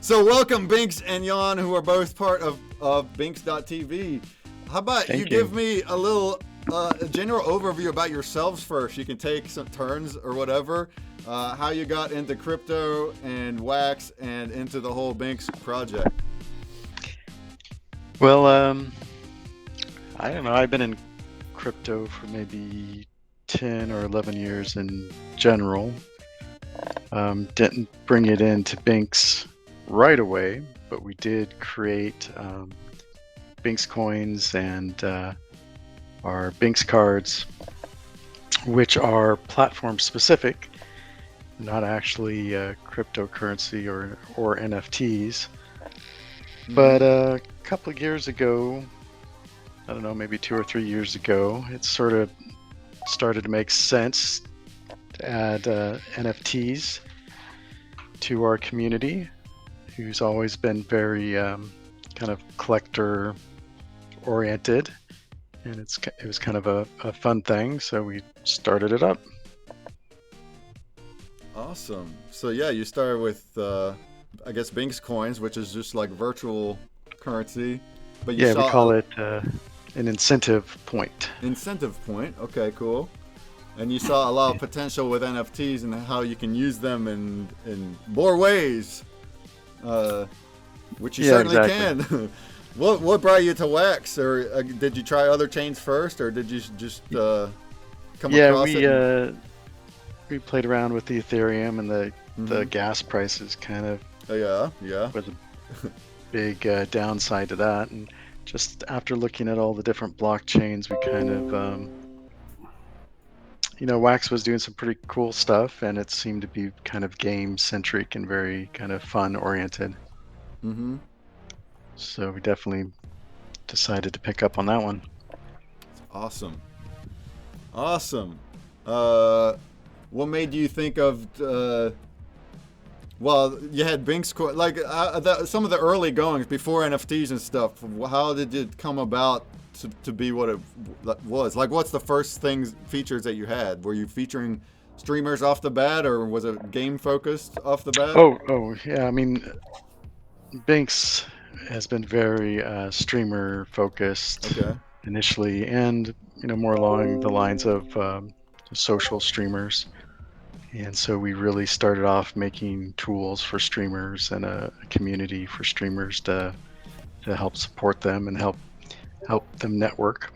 So welcome Binks and Jan, who are both part of Binks.tv. How about you give me a little a general overview about yourselves first? You can take some turns or whatever. How you got into crypto and WAX and into the whole Binks project. Well, I don't know. I've been in crypto for maybe 10 or 11 years in general. Didn't bring it into Binks right away, but we did create Binks coins and our Binks cards, which are platform specific, not actually cryptocurrency or NFTs. But a couple of years ago, I don't know, maybe 2 or 3 years ago, it sort of started to make sense to add NFTs to our community, who's always been very kind of collector oriented, and it was kind of a fun thing, so we started it up. Awesome. So yeah, you started with I guess Binks coins, which is just like virtual currency, but we call it an incentive point. Incentive point. Okay, cool. And you saw a lot of potential with NFTs and how you can use them in more ways, which you certainly can. What brought you to WAX, or did you try other chains first, or did you just come across it? We played around with the Ethereum, and the gas prices kind of was a big downside to that. And just after looking at all the different blockchains, we kind of WAX was doing some pretty cool stuff, and it seemed to be kind of game centric and very kind of fun oriented. So we definitely decided to pick up on that one. Awesome. What made you think of? Well, you had Binks coin, like some of the early goings before NFTs and stuff. How did it come about to be what it was? Like, what's the first features that you had? Were you featuring streamers off the bat, or was it game focused off the bat? Oh yeah. I mean, Binks has been very streamer focused initially, and more along the lines of social streamers. And so we really started off making tools for streamers and a community for streamers to help support them and help them network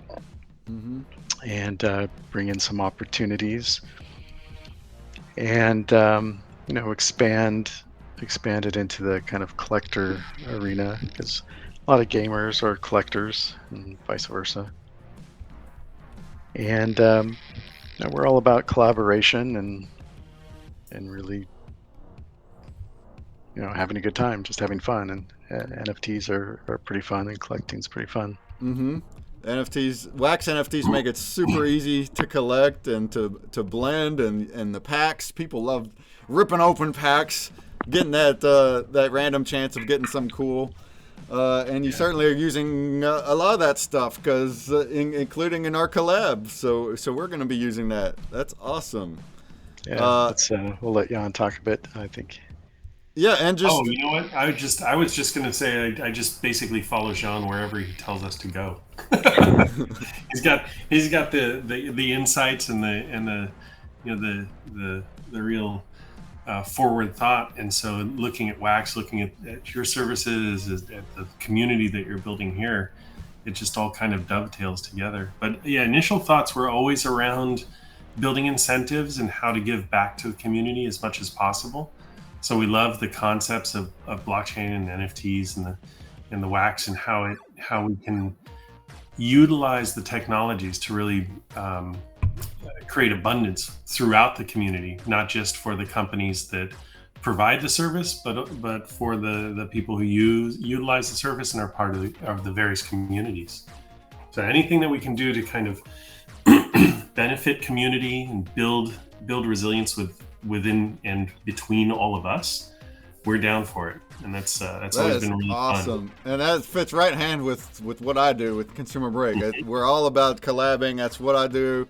and bring in some opportunities and expanded into the kind of collector arena, because a lot of gamers are collectors and vice versa. And we're all about collaboration and really having a good time, just having fun, and NFTs are pretty fun, and collecting's pretty fun. NFTs, WAX NFTs make it super easy to collect and to blend, and the packs, people love ripping open packs, getting that random chance of getting something cool. And you certainly are using a lot of that stuff, because including in our collab. So we're going to be using that. That's awesome. Yeah, we'll let Jan talk a bit, I think. Yeah, and just you know what? I was just going to say I just basically follow Jean wherever he tells us to go. he's got the insights and the real forward thought, and so looking at WAX, looking at your services, at the community that you're building here, it just all kind of dovetails together. But yeah, initial thoughts were always around building incentives and how to give back to the community as much as possible. So we love the concepts of blockchain and NFTs and the WAX, and how we can utilize the technologies to really create abundance throughout the community, not just for the companies that provide the service, but for the people who utilize the service and are part of the various communities. So anything that we can do to kind of benefit community and build resilience within and between all of us, we're down for it. And that's always been really awesome. Fun. And that fits right hand with what I do with ConsumerBreak. We're all about collabing. That's what I do.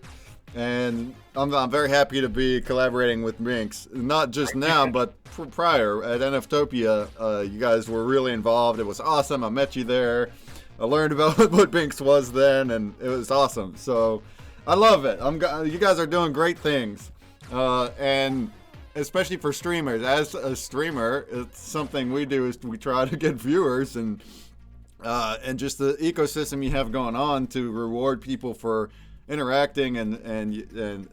and I'm very happy to be collaborating with Binks. Not just now, but prior at NFTOPIA. You guys were really involved. It was awesome. I met you there. I learned about what Binks was then, and it was awesome. So I love it. You guys are doing great things, and especially for streamers. As a streamer, it's something we do is we try to get viewers and just the ecosystem you have going on to reward people for interacting and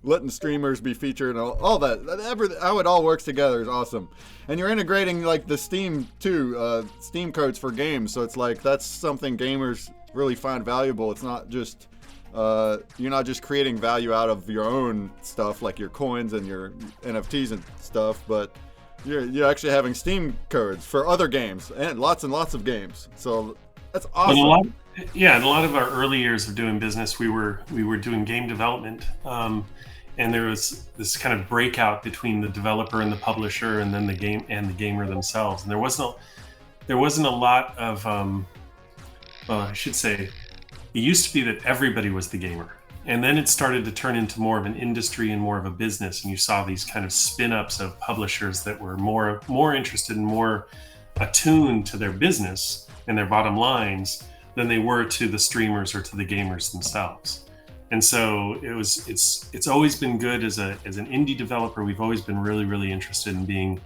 letting streamers be featured and all that. How it all works together is awesome. And you're integrating like the Steam too, Steam codes for games. So it's like that's something gamers really find valuable. It's not just you're not just creating value out of your own stuff like your coins and your NFTs and stuff, but you're actually having Steam codes for other games and lots of games. So that's awesome. In a lot of our early years of doing business, we were doing game development, and there was this kind of breakout between the developer and the publisher, and then the game and the gamer themselves. And there wasn't a lot of, I should say, it used to be that everybody was the gamer, and then it started to turn into more of an industry and more of a business. And you saw these kind of spin-ups of publishers that were more interested and more attuned to their business and their bottom lines than they were to the streamers or to the gamers themselves. And so it's always been good as an indie developer. We've always been really, really interested in being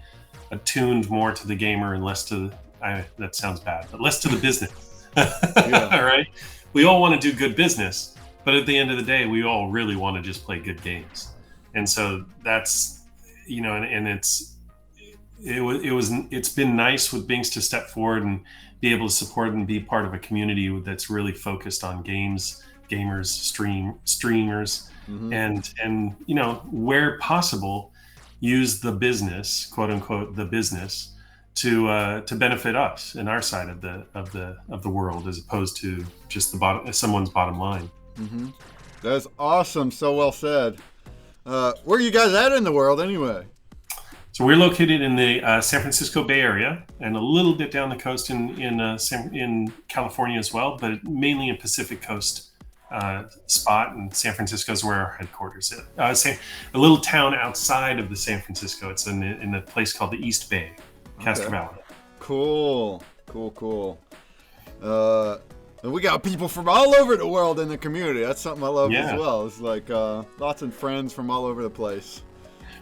attuned more to the gamer and less to that sounds bad, but less to the business. Yeah. All right. We all want to do good business, but at the end of the day, we all really want to just play good games. And so that's, and it's been nice with Binks to step forward and be able to support and be part of a community that's really focused on games, gamers, streamers, and where possible, use the business, quote unquote, the business to benefit us in our side of the world, as opposed to just someone's bottom line. Mm-hmm. That's awesome. So well said. Where are you guys at in the world anyway? So we're located in the San Francisco Bay Area and a little bit down the coast in California as well, but mainly a Pacific Coast spot. And San Francisco is where our headquarters is. A little town outside of the San Francisco. It's in a place called the East Bay, Castro Valley. Cool. And we got people from all over the world in the community. That's something I love as well. It's like lots of friends from all over the place.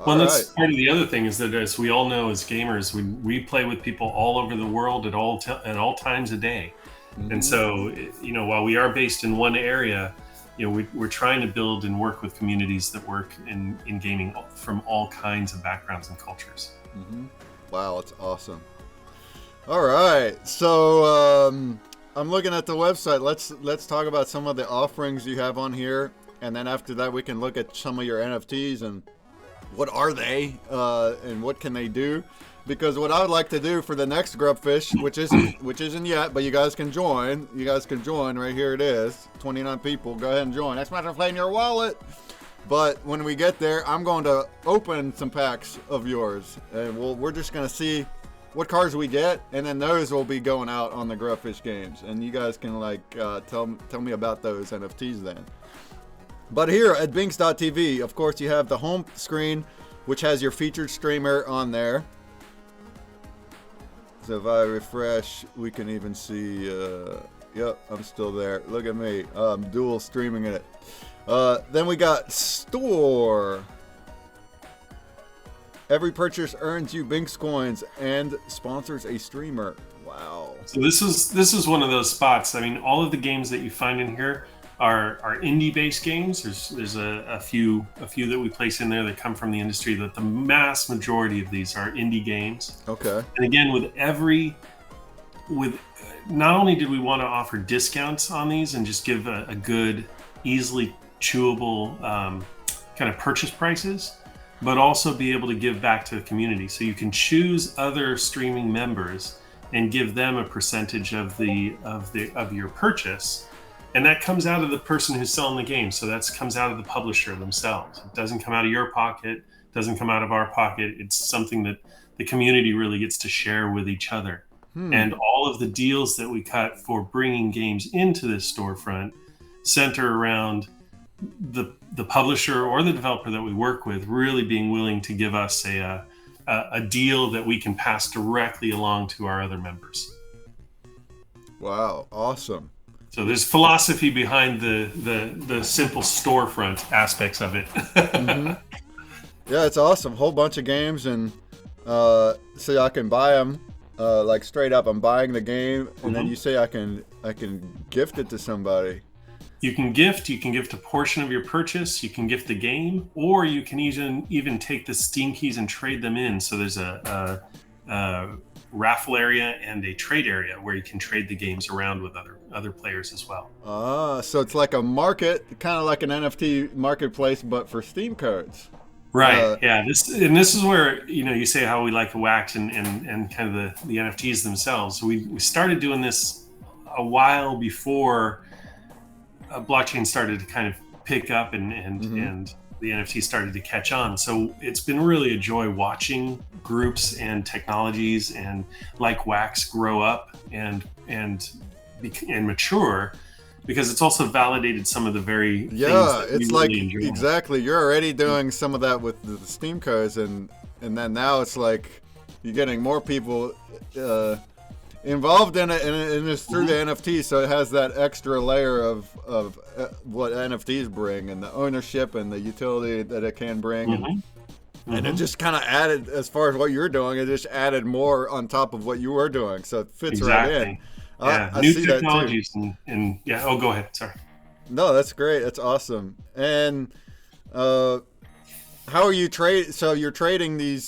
Well, that's part of the other thing is that, as we all know as gamers, we play with people all over the world at all times a day. Mm-hmm. And so, while we are based in one area, we're trying to build and work with communities that work in gaming from all kinds of backgrounds and cultures. Mm-hmm. Wow, that's awesome. All right, so I'm looking at the website. Let's talk about some of the offerings you have on here, and then after that, we can look at some of your NFTs and what are they, and what can they do? Because what I would like to do for the next Grubfish, which isn't yet, but you guys can join. You guys can join. Right here it is. 29 people. Go ahead and join. That's not play in your wallet. But when we get there, I'm going to open some packs of yours, and we're just going to see what cards we get, and then those will be going out on the Grubfish games, and you guys can tell me about those NFTs then. But here at Binks.tv, of course, you have the home screen, which has your featured streamer on there. So if I refresh, we can even see, yep, I'm still there. Look at me, I'm dual streaming it. Then we got store. Every purchase earns you Binks coins and sponsors a streamer. Wow. So this is one of those spots. I mean, all of the games that you find in here are indie-based games. There's a few that we place in there that come from the industry, but the mass majority of these are indie games. Okay. And again, not only did we want to offer discounts on these and just give a good, easily chewable kind of purchase prices, but also be able to give back to the community. So you can choose other streaming members and give them a percentage of your purchase. And that comes out of the person who's selling the game. So that comes out of the publisher themselves. It doesn't come out of your pocket, doesn't come out of our pocket. It's something that the community really gets to share with each other. And all of the deals that we cut for bringing games into this storefront center around the publisher or the developer that we work with really being willing to give us a deal that we can pass directly along to our other members. Wow, awesome. So there's philosophy behind the simple storefront aspects of it. Mm-hmm. Yeah, it's awesome. Whole bunch of games, and so I can buy them like straight up. I'm buying the game, and then you say I can gift it to somebody. You can gift a portion of your purchase, you can gift the game, or you can even take the Steam keys and trade them in. So there's a raffle area and a trade area where you can trade the games around with other players as well. So it's like a market, kind of like an NFT marketplace, but for Steam cards. Right. Yeah. This is where you say how we like WAX and kind of the NFTs themselves. So we started doing this a while before blockchain started to kind of pick up and the NFT started to catch on. So it's been really a joy watching groups and technologies and like WAX grow up and mature, because it's also validated some of the very things that it's we like really enjoy. Exactly. You're already doing some of that with the Steam cards, and then now it's like you're getting more people involved in it, and it's through the NFT, so it has that extra layer of what NFTs bring, and the ownership and the utility that it can bring, and it just kind of added, as far as what you're doing, it just added more on top of what you were doing, so it fits right in. Yeah, I new see technologies that too. and yeah. Oh, go ahead. Sorry. No, that's great. That's awesome. And how are you trade? So you're trading these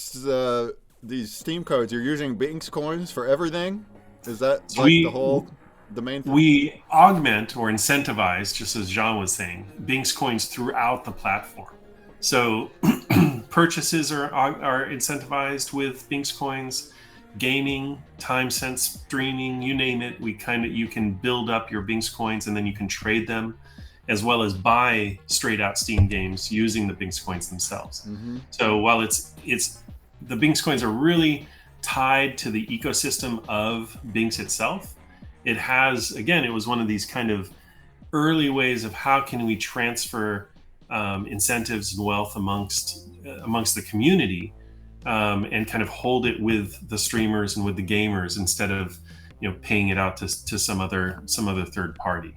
Steam codes. You're using Binx coins for everything. Is that the main thing? We augment or incentivize, just as Jean was saying, Binx coins throughout the platform. So purchases are incentivized with Binx coins. Gaming, time spent streaming, you name it, you can build up your Binx coins and then you can trade them, as well as buy straight out Steam games using the Binx coins themselves. So while it's the Binx coins are really tied to the ecosystem of Binx itself, it was one of these kind of early ways of how can we transfer incentives and wealth amongst the community. And kind of hold it with the streamers and with the gamers instead of paying it out to some other third party.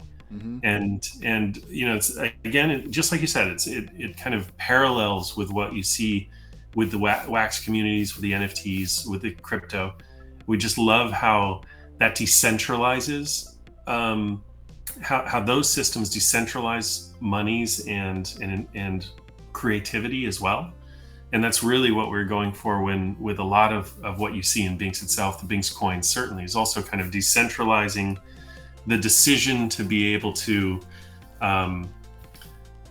And it's again, just like you said, it kind of parallels with what you see with the WAX communities, with the NFTs, with the crypto. We just love how that decentralizes, how those systems decentralize monies and creativity as well. And that's really what we're going for with a lot of what you see in Binx itself. The Binx coin certainly is also kind of decentralizing the decision to be able to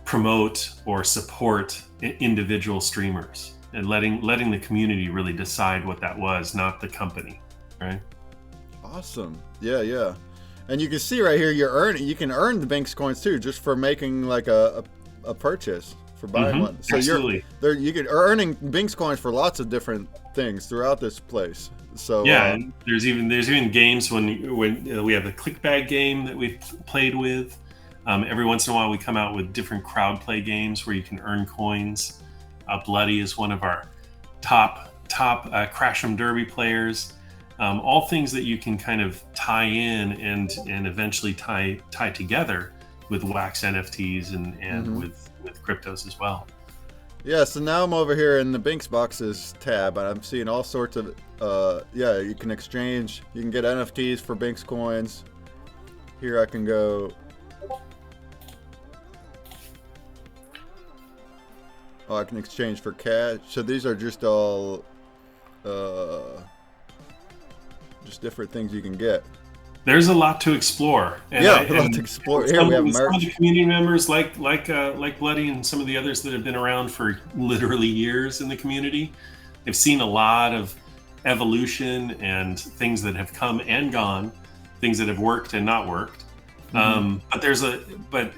promote or support individual streamers, and letting the community really decide what that was, not the company, right? Awesome. Yeah. And you can see right here, you can earn the Binx coins too, just for making like a purchase. For buying one, so absolutely. you get earning Binx coins for lots of different things throughout this place. So yeah, and there's even games when we have the clickbag game that we've played with. Every once in a while, we come out with different crowd play games where you can earn coins. Bloody is one of our top Crash'em Derby players. All things that you can kind of tie in and eventually tie together with WAX NFTs and with cryptos as well. Yeah, so now I'm over here in the Binx boxes tab, and I'm seeing all sorts of you can exchange, you can get NFTs for Binx coins. Here I can go, I can exchange for cash. So these are just all just different things you can get. There's a lot to explore. And a lot to explore. Here we have merch. Some of the community members, like Bloody and some of the others that have been around for literally years in the community, they've seen a lot of evolution and things that have come and gone, things that have worked and not worked. But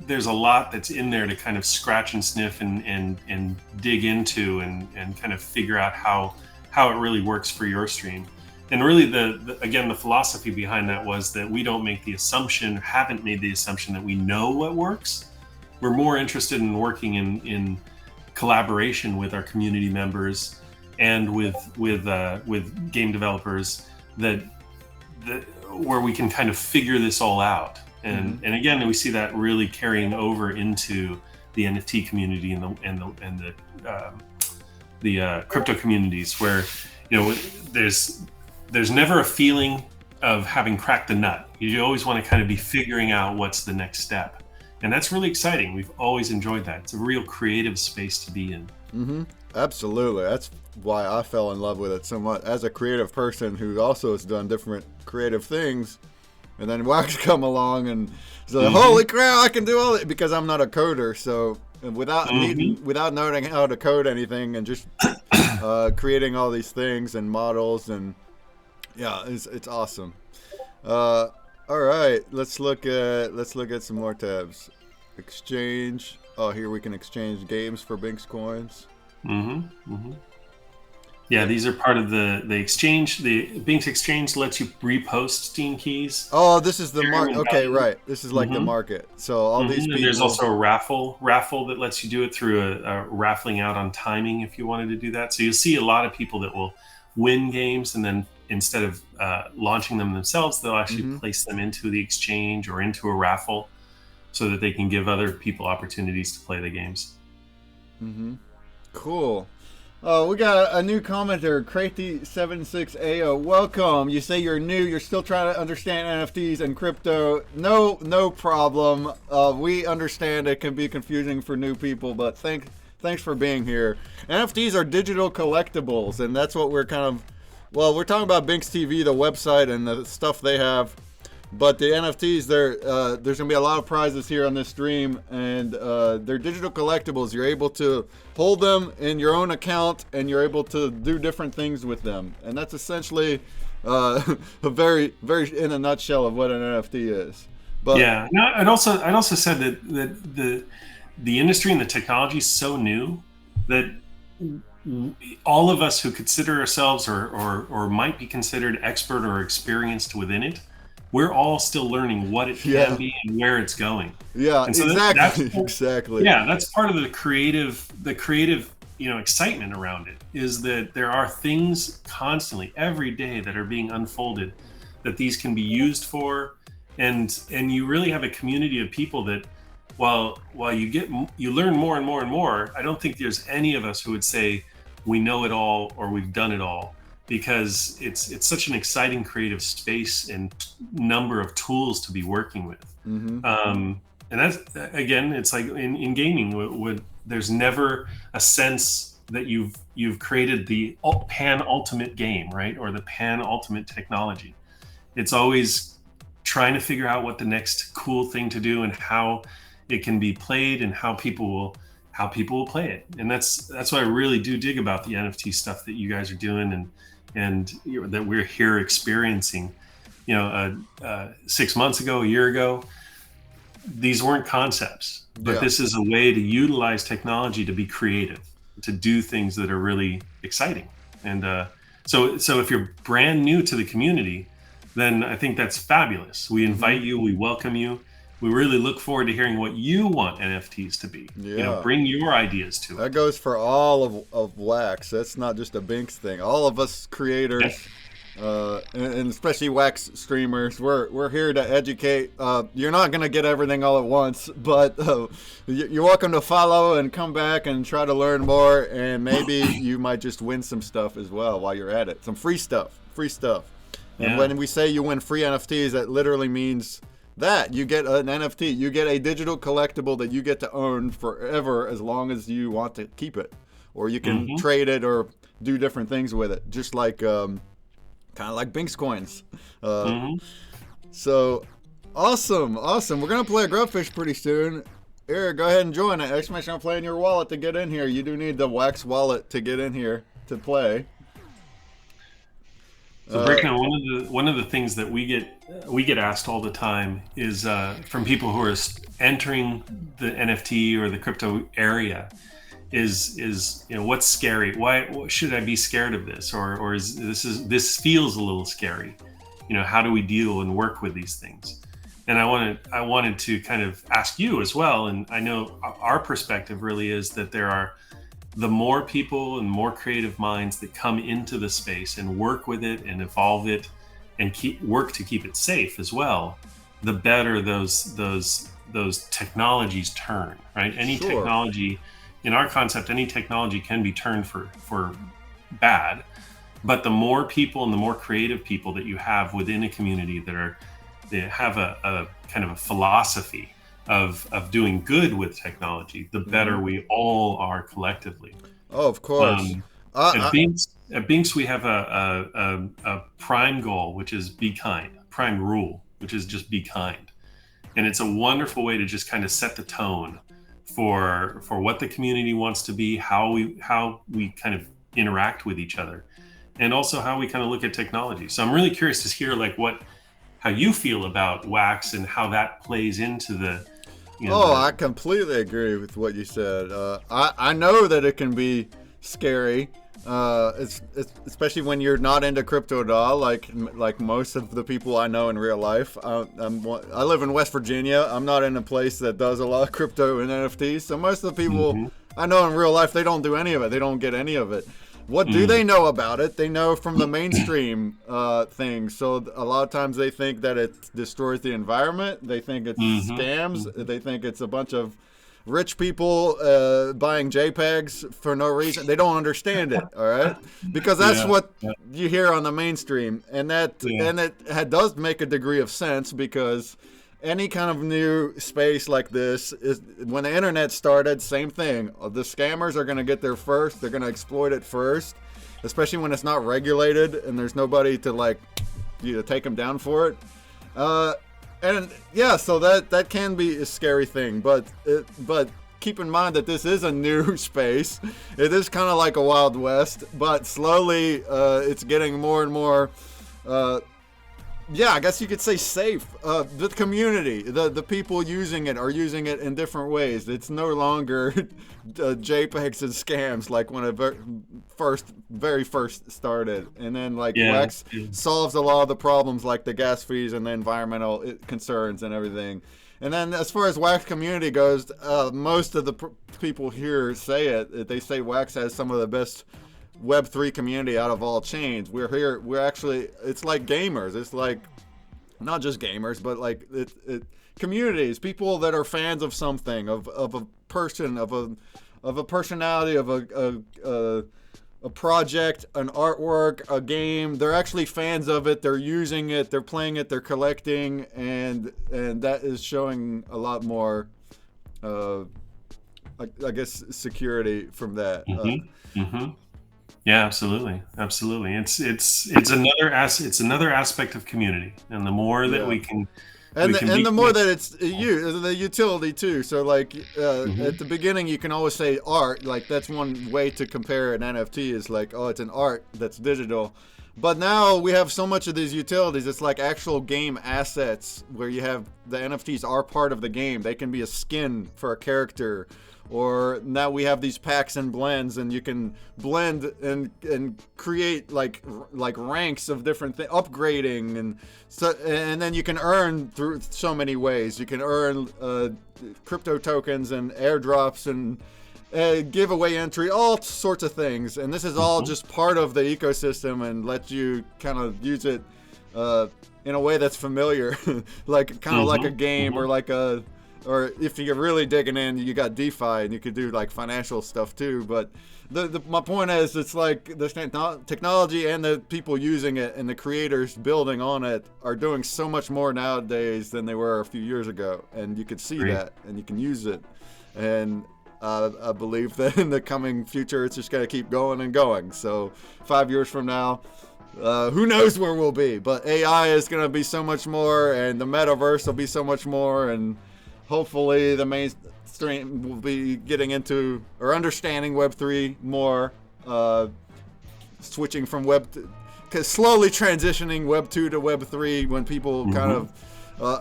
there's a lot that's in there to kind of scratch and sniff and dig into and kind of figure out how it really works for your stream. And really, the philosophy behind that was that we haven't made the assumption that we know what works. more interested in working in collaboration with our community members and with game developers that where we can kind of figure this all out. And again, we see that really carrying over into the NFT community and the crypto communities, where there's never a feeling of having cracked the nut. You always want to kind of be figuring out what's the next step, and that's really exciting. We've always enjoyed that. It's a real creative space to be in. Absolutely. That's why I fell in love with it so much. As a creative person who also has done different creative things, and then Wax come along and so holy crap, I can do all it, because I'm not a coder. So without knowing how to code anything, and just creating all these things and models, and yeah, it's awesome. All right, let's look at some more tabs. Exchange. Oh, here we can exchange games for Binx coins. Yeah, these are part of the exchange. The Binx exchange lets you repost Steam keys. Oh, this is the market. Okay, right. This is like the market. So all these people. And there's also a raffle that lets you do it through a raffling out on timing if you wanted to do that. So you'll see a lot of people that will win games, and then instead of launching them themselves, they'll actually place them into the exchange or into a raffle, so that they can give other people opportunities to play the games. Cool. We got a new commenter, Crazy76AO. Welcome. You say you're new. You're still trying to understand NFTs and crypto. No problem. We understand it can be confusing for new people, but thanks for being here. NFTs are digital collectibles, and that's what we're we're talking about Binx TV, the website, and the stuff they have. But the NFTs, there's going to be a lot of prizes here on this stream, and they're digital collectibles. You're able to hold them in your own account, and you're able to do different things with them. And that's essentially a very, very in a nutshell of what an NFT is. But yeah, no, I'd also said that the industry and the technology is so new that all of us who consider ourselves or might be considered expert or experienced within it, we're all still learning what it can be and where it's going. Yeah, and so exactly. Yeah, that's part of the creative, excitement around it, is that there are things constantly, every day, that are being unfolded that these can be used for, and you really have a community of people that, while you learn more and more and more, I don't think there's any of us who would say we know it all or we've done it all. Because it's such an exciting creative space and number of tools to be working with. And that's, again, it's like in gaming, there's never a sense that you've created the pan ultimate game, right? Or the pan ultimate technology. It's always trying to figure out what the next cool thing to do and how it can be played and how people will play it. And that's what I really do dig about the NFT stuff that you guys are doing and that we're here experiencing. 6 months ago, a year ago, these weren't concepts, but this is a way to utilize technology to be creative, to do things that are really exciting. And so if you're brand new to the community, then I think that's fabulous. We invite you, we welcome you. We really look forward to hearing what you want NFTs to be. Bring your ideas to it. That goes for all of Wax. That's not just a Binx thing. All of us creators, and especially Wax streamers, we're here to educate. You're not going to get everything all at once, but you're welcome to follow and come back and try to learn more, and maybe you might just win some stuff as well while you're at it. Some free stuff. And when we say you win free NFTs, that literally means that you get an NFT, you get a digital collectible that you get to own forever as long as you want to keep it, or you can trade it or do different things with it, just like kind of like Binx coins. So awesome. We're gonna play a Grubfish pretty soon. Here, go ahead and join it. Exclamation play in your wallet to get in here. You do need the Wax wallet to get in here to play. So Brickman, one of the things that we get asked all the time is from people who are entering the NFT or the crypto area is what's scary? Why should I be scared of this? Or is this feels a little scary? How do we deal and work with these things? And I wanted to kind of ask you as well. And I know our perspective really is that there are the more people and more creative minds that come into the space and work with it and evolve it and work to keep it safe as well, the better those technologies turn, right? Any Sure. technology, in our concept, any technology can be turned for bad, but the more people and the more creative people that you have within a community that have a kind of a philosophy of doing good with technology, the better we all are collectively. Oh, of course. At Binks, we have a prime goal, which is be kind, prime rule, which is just be kind. And it's a wonderful way to just kind of set the tone for what the community wants to be, how we kind of interact with each other, and also how we kind of look at technology. So I'm really curious to hear how you feel about WAX and how that plays into the. I completely agree with what you said. I know that it can be scary, it's especially when you're not into crypto at all, like most of the people I know in real life. I live in West Virginia. I'm not in a place that does a lot of crypto and NFTs. So most of the people I know in real life, they don't do any of it. They don't get any of it. What do they know about it? They know from the mainstream things. So a lot of times they think that it destroys the environment. They think it's scams. They think it's a bunch of rich people buying JPEGs for no reason. They don't understand it, all right? Because that's what you hear on the mainstream. And it does make a degree of sense, because any kind of new space like this is, when the internet started, same thing. The scammers are going to get there first. They're going to exploit it first, especially when it's not regulated and there's nobody to take them down for it. And yeah, so that can be a scary thing, but keep in mind that this is a new space. It is kind of like a Wild West, but slowly it's getting more and more. I guess you could say safe. The community, the people using it are using it in different ways. It's no longer JPEGs and scams like when it very first started. And then WAX solves a lot of the problems, like the gas fees and the environmental concerns and everything. And then as far as WAX community goes, most of the people here say it. They say WAX has some of the best Web3 community out of all chains. We're actually, it's like gamers. It's like not just gamers, but communities, people that are fans of something, of a person, of a personality, of a project, an artwork, a game. They're actually fans of it. They're using it. They're playing it. They're collecting, and that is showing a lot more, I guess, security from that. Yeah, absolutely. It's another aspect of community, and the more that we can, the more that it's the utility too. So at the beginning, you can always say art. That's one way to compare an NFT is it's an art that's digital. But now we have so much of these utilities. It's like actual game assets where you have the NFTs are part of the game. They can be a skin for a character. Or now we have these packs and blends, and you can blend and create like ranks of different things, upgrading, and then you can earn through so many ways. You can earn crypto tokens and airdrops and giveaway entry, all sorts of things. And this is all just part of the ecosystem and let you kind of use it in a way that's familiar, like a game or if you're really digging in, you got DeFi and you could do financial stuff too. But my point is, it's like the technology and the people using it and the creators building on it are doing so much more nowadays than they were a few years ago. And you can see that and you can use it. And I believe that in the coming future, it's just going to keep going and going. So 5 years from now, who knows where we'll be. But AI is going to be so much more, and the metaverse will be so much more, and hopefully the mainstream will be getting into or understanding Web3 more, switching from slowly transitioning Web 2 to Web 3 when people kind of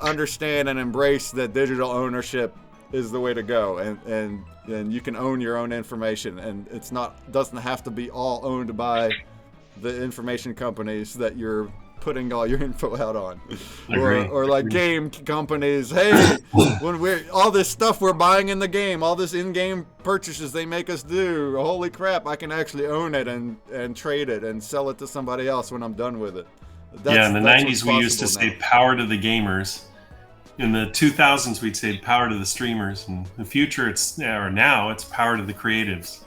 understand and embrace that digital ownership is the way to go, and you can own your own information, and doesn't have to be all owned by the information companies that you're putting all your info out on. Agree. Or like game companies, hey, when we're all this stuff we're buying in the game, all this in-game purchases they make us do, holy crap, I can actually own it and trade it and sell it to somebody else when I'm done with it. Yeah, in the that's 90s what's we used to possible say power to the gamers. In the 2000s we'd say power to the streamers. In the future now it's power to the creatives.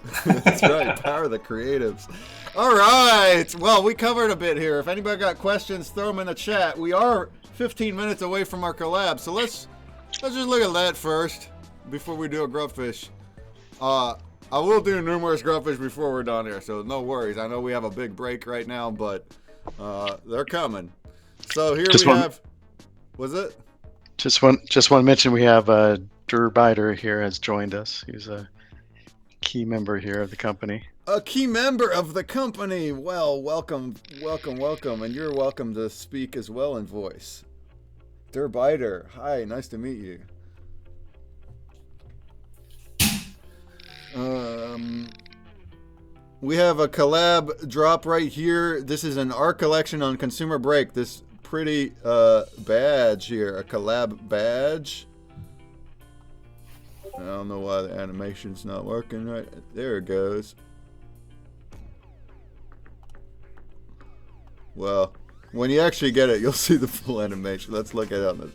That's right, power of the creatives. All right, well, we covered a bit here. If anybody got questions, throw them in the chat. We are 15 minutes away from our collab, so let's just look at that first before we do a grubfish. I will do numerous grubfish before we're done here, so no worries. I know we have a big break right now, but they're coming. So here we have. Was it? Just want to mention we have Drew Bider here has joined us. He's a key member here of the company. A key member of the company. Well, welcome, and you're welcome to speak as well in voice. Drew Bider, hi, nice to meet you. We have a collab drop right here. This is an art collection on ConsumerBreak. This pretty badge here, a collab badge. I don't know why the animation's not working right. There it goes. Well, when you actually get it, you'll see the full animation. Let's look at it on the.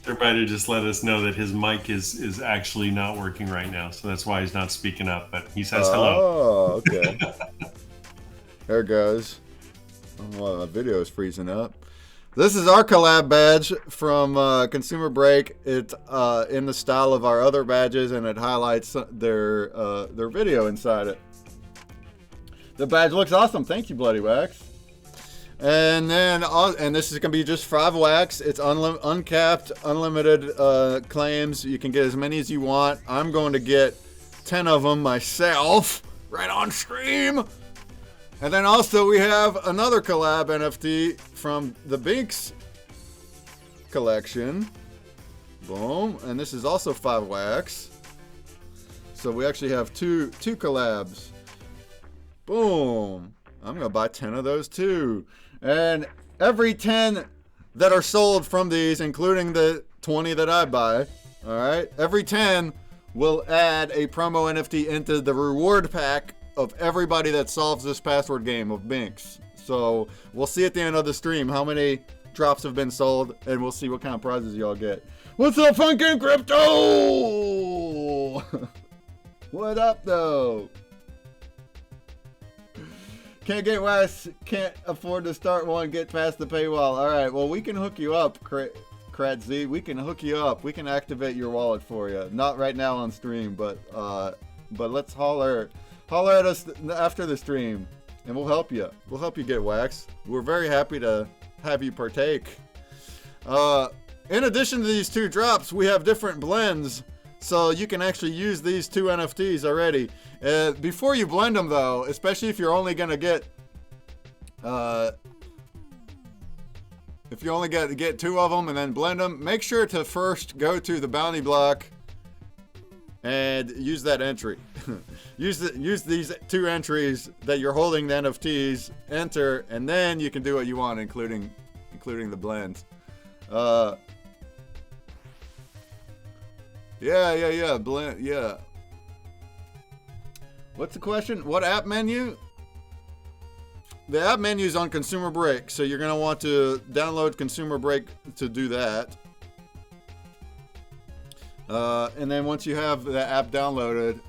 Everybody just let us know that his mic is actually not working right now, so that's why he's not speaking up, but he says hello. Oh, okay. There it goes. Oh, my video is freezing up. This is our collab badge from ConsumerBreak. It's in the style of our other badges, and it highlights their video inside it. The badge looks awesome. Thank you, Bloody Wax. And then, this is gonna be just 5 wax. It's uncapped, unlimited claims. You can get as many as you want. I'm going to get 10 of them myself, right on stream. And then also we have another collab NFT from the Binks collection. Boom, and this is also 5 wax. So we actually have two collabs. Boom. I'm gonna buy 10 of those too. And every 10 that are sold from these, including the 20 that I buy, all right, every 10 will add a promo NFT into the reward pack of everybody that solves this password game of Binks. So we'll see at the end of the stream how many drops have been sold, and we'll see what kind of prizes y'all get. What's up, Funkin' Crypto? What up, though? Can't get wax, can't afford to start one, get past the paywall. All right, well, we can hook you up, Kratzy. We can hook you up. We can activate your wallet for you. Not right now on stream, but let's holler at us after the stream, and we'll help you. We'll help you get wax. We're very happy to have you partake. In addition to these 2 drops, we have different blends, so you can actually use these 2 NFTs already. Before you blend them, though, especially if you're only gonna get, if you only get 2 of them and then blend them, make sure to first go to the bounty block and use that entry. use these 2 entries that you're holding the NFTs, enter, and then you can do what you want, including the blends. Yeah, blend, yeah. What's the question? What app menu? The app menu is on ConsumerBreak, so you're going to want to download ConsumerBreak to do that. And then once you have the app downloaded,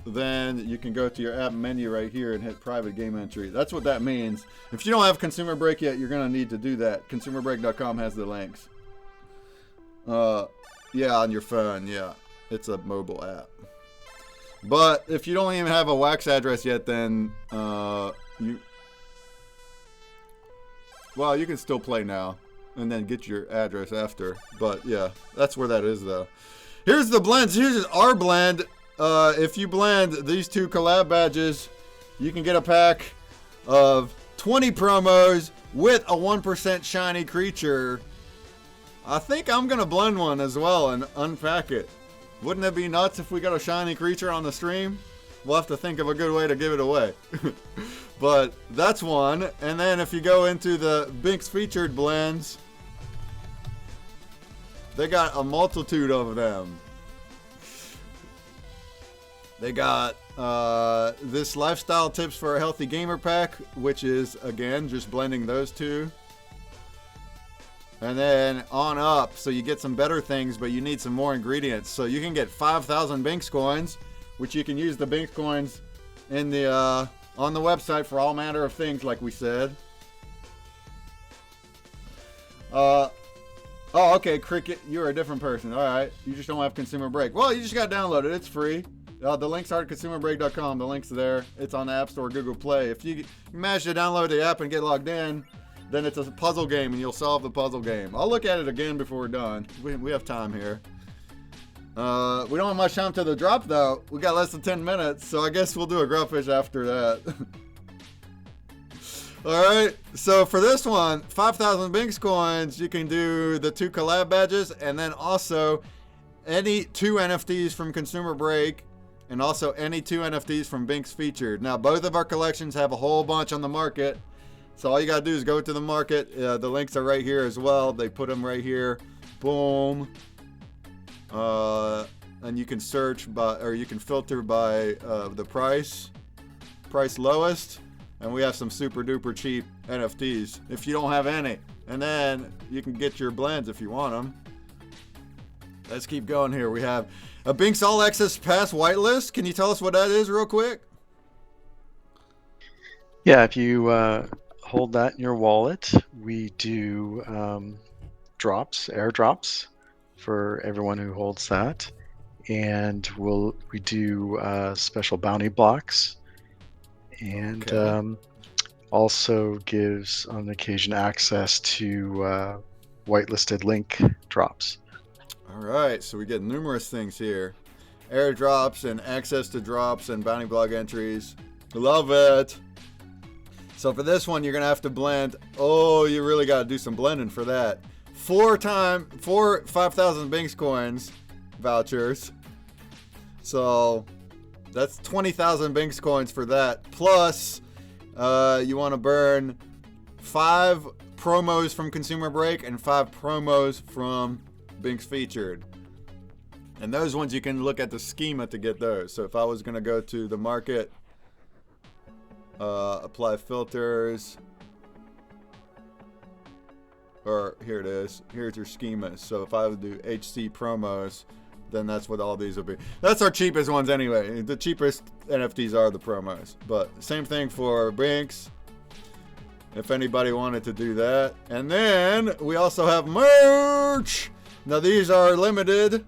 then you can go to your app menu right here and hit private game entry. That's what that means. If you don't have ConsumerBreak yet, you're going to need to do that. ConsumerBreak.com has the links. Yeah, on your phone, yeah. It's a mobile app. But if you don't even have a wax address yet, then you can still play now and then get your address after. But yeah, that's where that is though. Here's the blends. Here's our blend. If you blend these 2 collab badges, you can get a pack of 20 promos with a 1% shiny creature. I think I'm gonna blend one as well and unpack it. Wouldn't it be nuts if we got a shiny creature on the stream? we'll have to think of a good way to give it away. But that's one. And then if you go into the Binks featured blends, they got a multitude of them. They got this lifestyle tips for a healthy gamer pack, which is again just blending those two. And then on up, so you get some better things, but you need some more ingredients. So you can get 5,000 Binks coins, which you can use the Binks coins in the on the website for all manner of things, like we said. Oh, okay, Cricket, you're a different person. All right, you just don't have ConsumerBreak. Well, you just got to download it. It's free. The links are at ConsumerBreak.com. The link's there. It's on the App Store, Google Play. If you manage to download the app and get logged in, then it's a puzzle game, and you'll solve the puzzle game. I'll look at it again before we're done. We have time here. We don't have much time to the drop, though. We got less than 10 minutes, so I guess we'll do a grubfish after that. Alright, so for this one, 5,000 Binks coins, you can do the 2 collab badges, and then also any 2 NFTs from ConsumerBreak, and also any 2 NFTs from Binks Featured. Now, both of our collections have a whole bunch on the market, so all you gotta do is go to the market. The links are right here as well. They put them right here. Boom. And you can search by, or you can filter by the price lowest. And we have some super duper cheap NFTs if you don't have any. And then you can get your blends if you want them. Let's keep going here. We have a Binks All Access Pass whitelist. Can you tell us what that is real quick? Yeah, if you hold that in your wallet, we do airdrops for everyone who holds that. And we do special bounty blocks. And also gives, on occasion, access to whitelisted link drops. All right, so we get numerous things here. Airdrops and access to drops and bounty blog entries. Love it. So for this one, you're going to have to blend. Oh, you really got to do some blending for that. 4 5,000 Binks coins vouchers. So that's 20,000 Binks coins for that. Plus, you want to burn 5 promos from ConsumerBreak and 5 promos from Binks Featured. And those ones you can look at the schema to get those. So if I was going to go to the market, apply filters, or here it is. Here's your schema. So if I would do HC promos, then that's what all these will be. That's our cheapest ones anyway. The cheapest NFTs are the promos. But same thing for Binks, if anybody wanted to do that. And then we also have merch. Now these are limited.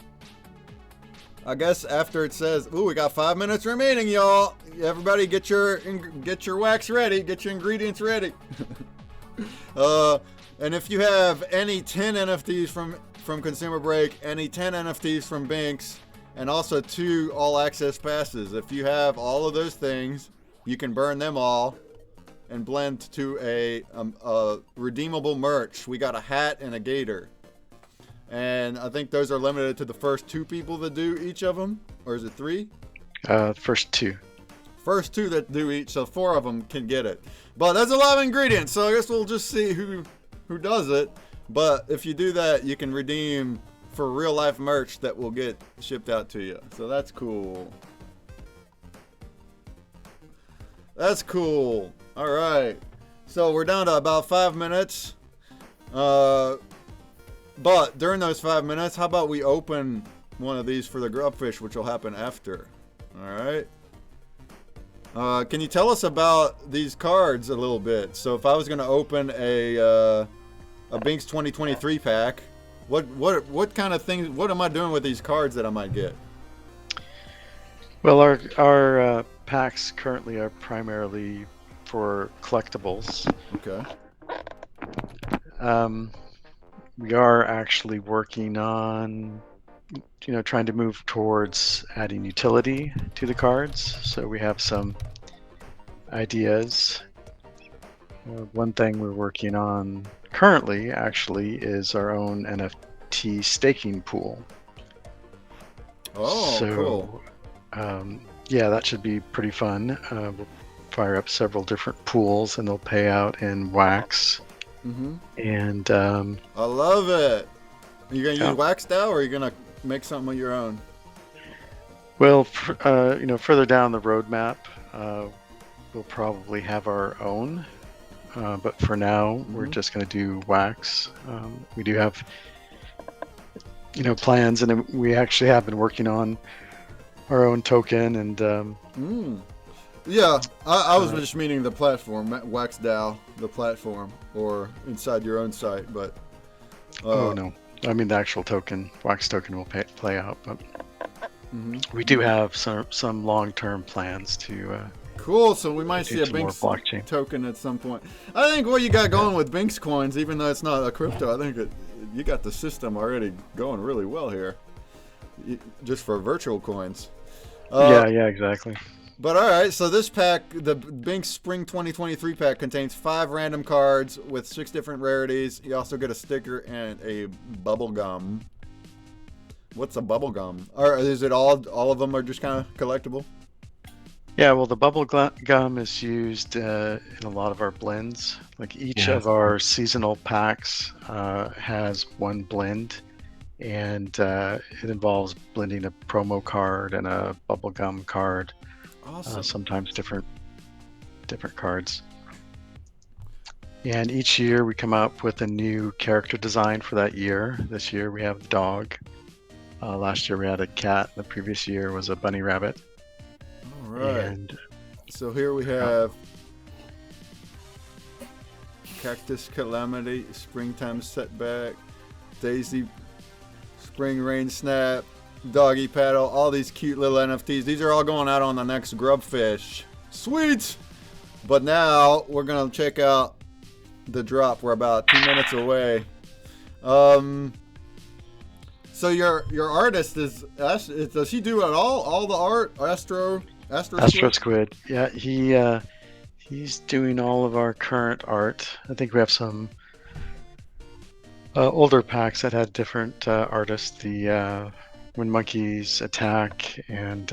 I guess after it says, ooh, we got 5 minutes remaining, y'all. Everybody get your wax ready. Get your ingredients ready. And if you have any 10 NFTs from ConsumerBreak, any 10 NFTs from Binks, and also 2 all access passes. If you have all of those things, you can burn them all and blend to a redeemable merch. We got a hat and a gator. And I think those are limited to the first 2 people that do each of them. Or is it 3? First 2. First 2 that do each, so 4 of them can get it. But that's a lot of ingredients, so I guess we'll just see who does it. But if you do that, you can redeem for real life merch that will get shipped out to you. So that's cool. That's cool. All right. So we're down to about 5 minutes. But during those 5 minutes, how about we open one of these for the grubfish, which will happen after. All right. Can you tell us about these cards a little bit? So if I was going to open a Binks 2023 pack, what kind of things? What am I doing with these cards that I might get? Well, our packs currently are primarily for collectibles. Okay. We are actually working on, trying to move towards adding utility to the cards. So we have some ideas. One thing we're working on currently actually is our own NFT staking pool. Oh, so, cool. yeah, that should be pretty fun. We'll fire up several different pools, and they'll pay out in wax. Mm-hmm. And I love it. Are you gonna Yeah. use wax DAO, or are you gonna make something of your own? well, further down the roadmap, we'll probably have our own. But for now, we're just going to do wax. We do have, plans, and we actually have been working on our own token. And Yeah, I was just meaning the platform, Wax DAO, the platform, or inside your own site. But oh no, I mean the actual token, wax token will play out. But mhm. we do have some long-term plans to. Cool. So we might do see a some more Binks blockchain. token at some point. I think what you got going with Binks coins, even though it's not a crypto, I think you got the system already going really well here, just for virtual coins. Yeah, exactly. But all right, so this pack, the Binks Spring 2023 pack, contains 5 random cards with 6 different rarities. You also get a sticker and a bubble gum. What's a bubble gum? Or is it all of them are just kind of collectible? Yeah, well, the bubble gum is used in a lot of our blends. Like each of our seasonal packs has one blend, and it involves blending a promo card and a bubblegum card. Awesome. Sometimes different cards. And each year we come up with a new character design for that year. This year we have the dog. Last year we had a cat. The previous year was a bunny rabbit. All right. And so here we have Cactus Calamity, Springtime Setback, Daisy, Spring Rain Snap, Doggy Paddle, all these cute little NFTs. These are all going out on the next Grubfish. Sweet! But now we're going to check out the drop. We're about 2 minutes away. So your artist does he do it all the art? Astro Squid. Yeah, he's doing all of our current art. I think we have some older packs that had different artists. The When Monkeys Attack and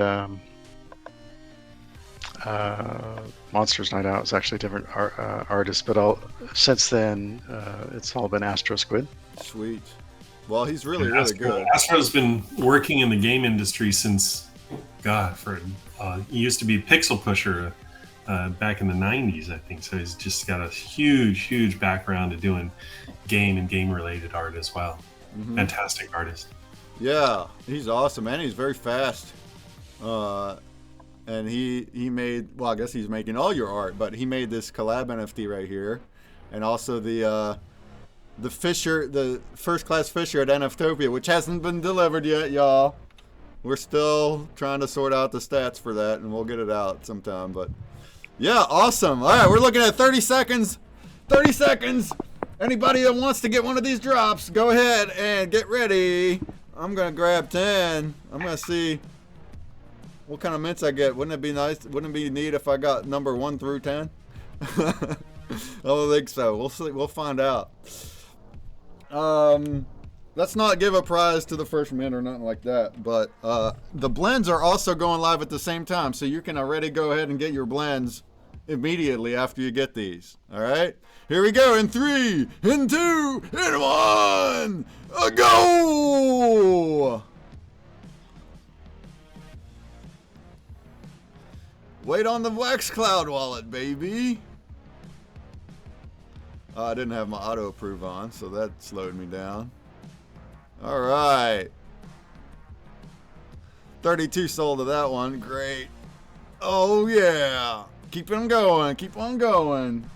Monsters Night Out is actually different artists, but since then it's all been Astro Squid. Sweet. Well, he's really good. Astro's been working in the game industry since, he used to be Pixel Pusher back in the 90s, I think. So he's just got a huge background of doing game and game-related art as well. Mm-hmm. Fantastic artist. Yeah, he's awesome, and he's very fast. And he made, well, I guess he's making all your art, but he made this collab NFT right here, and also the Fisher, the first class Fisher at NFTOPIA, which hasn't been delivered yet, y'all. We're still trying to sort out the stats for that, and we'll get it out sometime. But yeah, awesome. All right, we're looking at 30 seconds. 30 seconds. Anybody that wants to get one of these drops, go ahead and get ready. I'm gonna grab 10. I'm gonna see what kind of mints I get. Wouldn't it be nice? Wouldn't it be neat if I got number 1 through 10? I don't think so. We'll see. We'll find out. Let's not give a prize to the first mint or nothing like that. But the blends are also going live at the same time, so you can already go ahead and get your blends immediately after you get these. All right, here we go. In 3, in 2, in 1, go! Wait on the Wax Cloud wallet, baby. I didn't have my auto approve on, so that slowed me down. All right. 32 sold to that one. Great. Oh, yeah. Keep on going. Keep on going.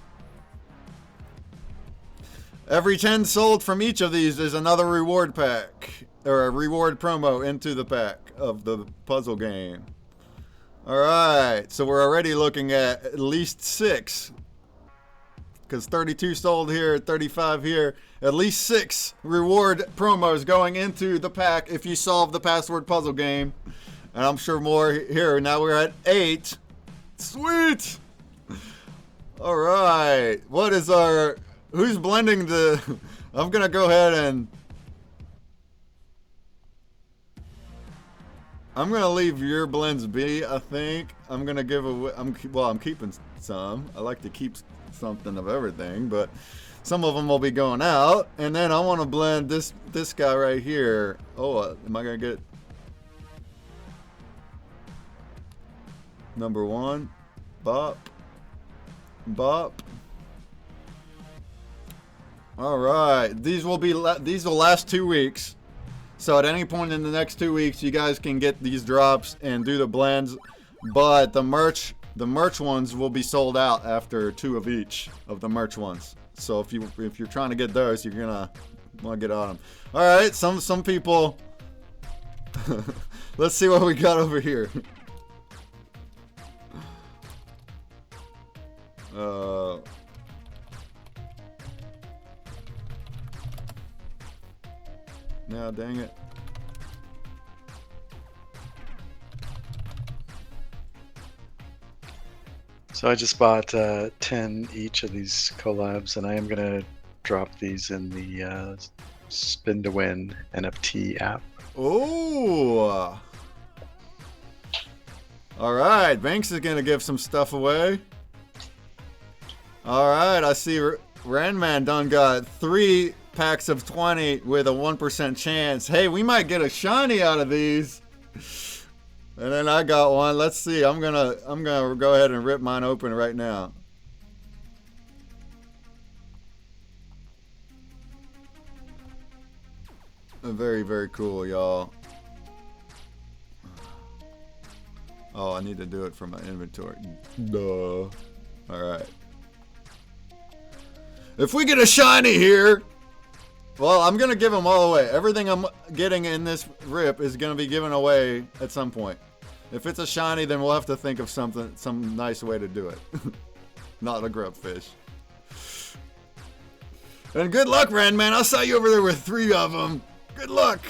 Every 10 sold from each of these is another reward pack, or a reward promo into the pack of the puzzle game. All right. So we're already looking at least 6. Because 32 sold here, 35 here, at least 6 reward promos going into the pack if you solve the password puzzle game. And I'm sure more here. Now we're at 8. Sweet! All right. What is our... Who's blending the... I'm going to go ahead and... I'm gonna leave your blends be. I think I'm gonna give away. I'm keeping some. I like to keep something of everything, but some of them will be going out. And then I want to blend this guy right here. Oh, am I gonna get number one? Bop, bop. All right, these will last 2 weeks. So at any point in the next 2 weeks, you guys can get these drops and do the blends, but the merch ones will be sold out after 2 of each of the merch ones. So if you're trying to get those, you're gonna want to get on them. All right, some people. Let's see what we got over here. Now, dang it. So I just bought 10 each of these collabs, and I am gonna drop these in the Spin to Win NFT app. Oh. All right, Banks is gonna give some stuff away. All right, I see Randman done got 3 packs of 20 with a 1% chance. Hey, we might get a shiny out of these. And then I got one. Let's see. I'm gonna go ahead and rip mine open right now. Very, very cool, y'all. Oh, I need to do it from my inventory. Duh. All right. If we get a shiny here, well, I'm gonna give them all away. Everything I'm getting in this rip is gonna be given away at some point. If it's a shiny, then we'll have to think of some nice way to do it. Not a grubfish. And good luck, Randman. I saw you over there with 3 of them. Good luck.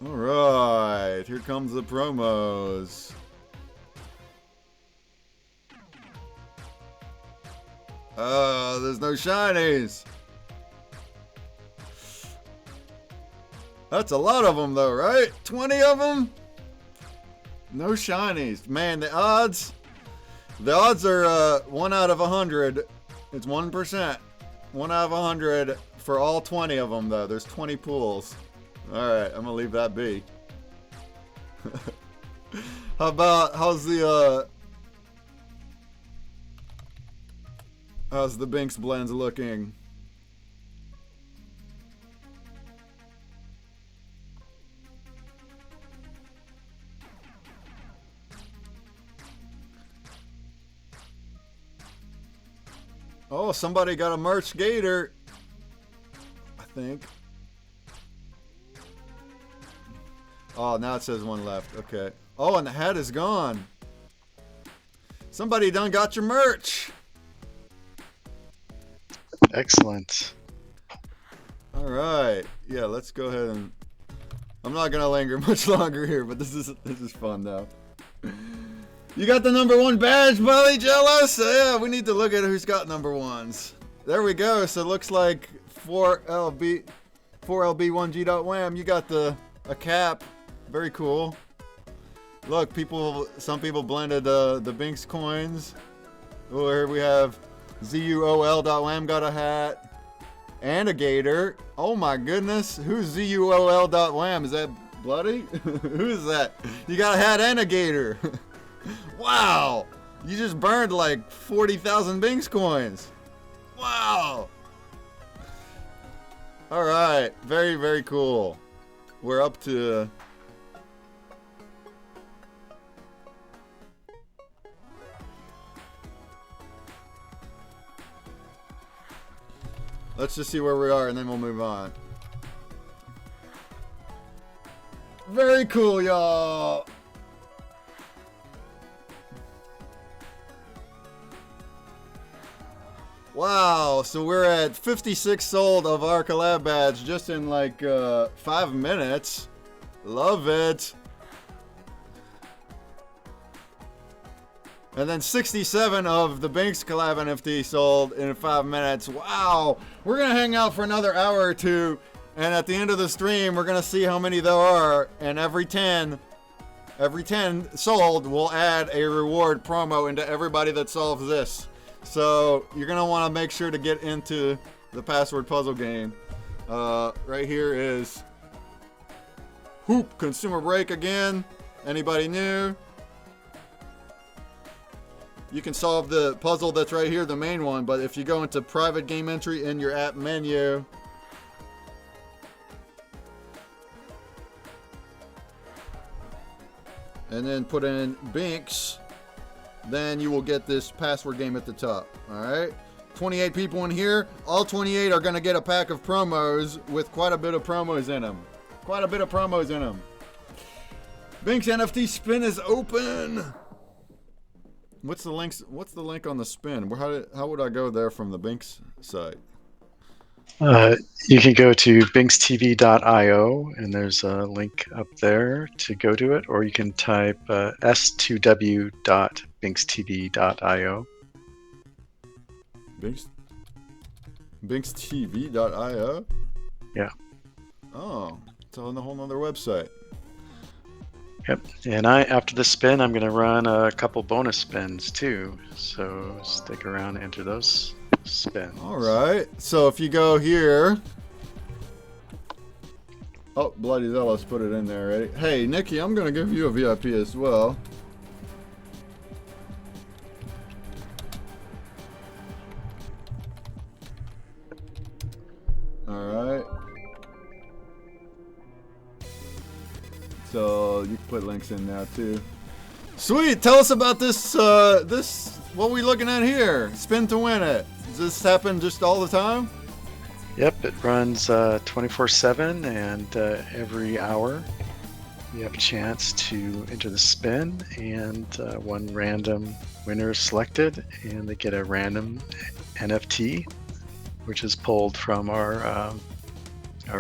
All right, here comes the promos. Oh, there's no shinies. That's a lot of them though, right? 20 of them? No shinies. Man, the odds are 1 out of 100. It's 1%. 1 out of 100 for all 20 of them though. There's 20 pools. All right, I'm gonna leave that be. How's the Binks blends looking? Oh, somebody got a merch gator, I think. Oh, now it says 1 left. Okay. Oh, and the hat is gone. Somebody done got your merch. Excellent. All right. Yeah, let's go ahead and. I'm not gonna linger much longer here, but this is fun now. You got the number 1 badge, buddy. Jealous? Yeah, we need to look at who's got number 1s. There we go. So it looks like 4LB1G.wham. You got a cap. Very cool. Look, some people blended the Binks coins. Oh, here we have ZUOL.wham got a hat and a gator. Oh my goodness, who's ZUOL.wham? Is that Bloody? Who's that? You got a hat and a gator. Wow, you just burned like 40,000 Binks coins. Wow. All right, very, very cool. We're up to. Let's just see where we are and then we'll move on. Very cool, y'all. Wow, so we're at 56 sold of our collab badge just in like 5 minutes. Love it. And then 67 of the Binks collab NFT sold in 5 minutes. Wow. We're going to hang out for another hour or two. And at the end of the stream, we're going to see how many there are. And every 10 sold, we'll add a reward promo into everybody that solves this. So you're going to want to make sure to get into the password puzzle game. Right here is Hoop ConsumerBreak again. Anybody new? You can solve the puzzle that's right here, the main one, but if you go into private game entry in your app menu, and then put in Binks, then you will get this password game at the top. Alright? 28 people in here. All 28 are going to get a pack of promos with quite a bit of promos in them. Binks NFT spin is open. What's the link on the spin? How would I go there from the Binks site? You can go to binkstv.io, and there's a link up there to go to it, or you can type s2w.binkstv.io. Binkstv.io? Yeah. Oh, it's on a whole nother website. Yep, and after the spin, I'm going to run a couple bonus spins too. So stick around and enter those spins. All right. So if you go here, oh, Bloody Zealous put it in there already. Hey, Nikki, I'm going to give you a VIP as well. All right. So you can put links in now too. Sweet. Tell us about this. What are we looking at here? Spin to win it. Does this happen just all the time? Yep, it runs 24/7, and every hour you have a chance to enter the spin, and one random winner is selected, and they get a random NFT, which is pulled from our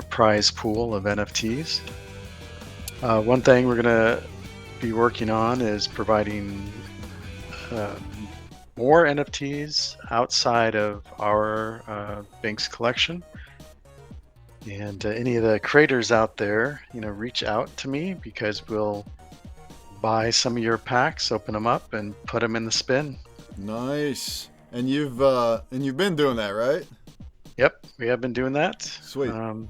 prize pool of NFTs. One thing we're going to be working on is providing more NFTs outside of our Binks collection. And any of the creators out there, reach out to me, because we'll buy some of your packs, open them up, and put them in the spin. Nice. And you've been doing that, right? Yep, we have been doing that. Sweet. So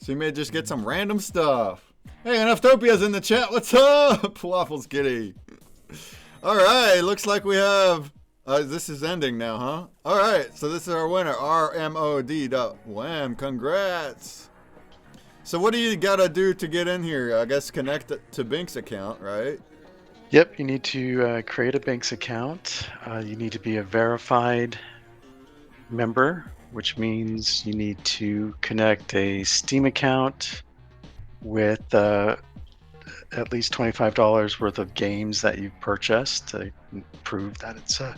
you may just get some random stuff. Hey, NFTOPIA's in the chat. What's up? Waffles Kitty. All right. Looks like we have... this is ending now, huh? All right. So this is our winner. RMOD.WAM. Congrats. So what do you got to do to get in here? I guess connect it to Binks account, right? Yep. You need to create a Binks account. You need to be a verified member, which means you need to connect a Steam account with at least $25 worth of games that you've purchased to prove that it's a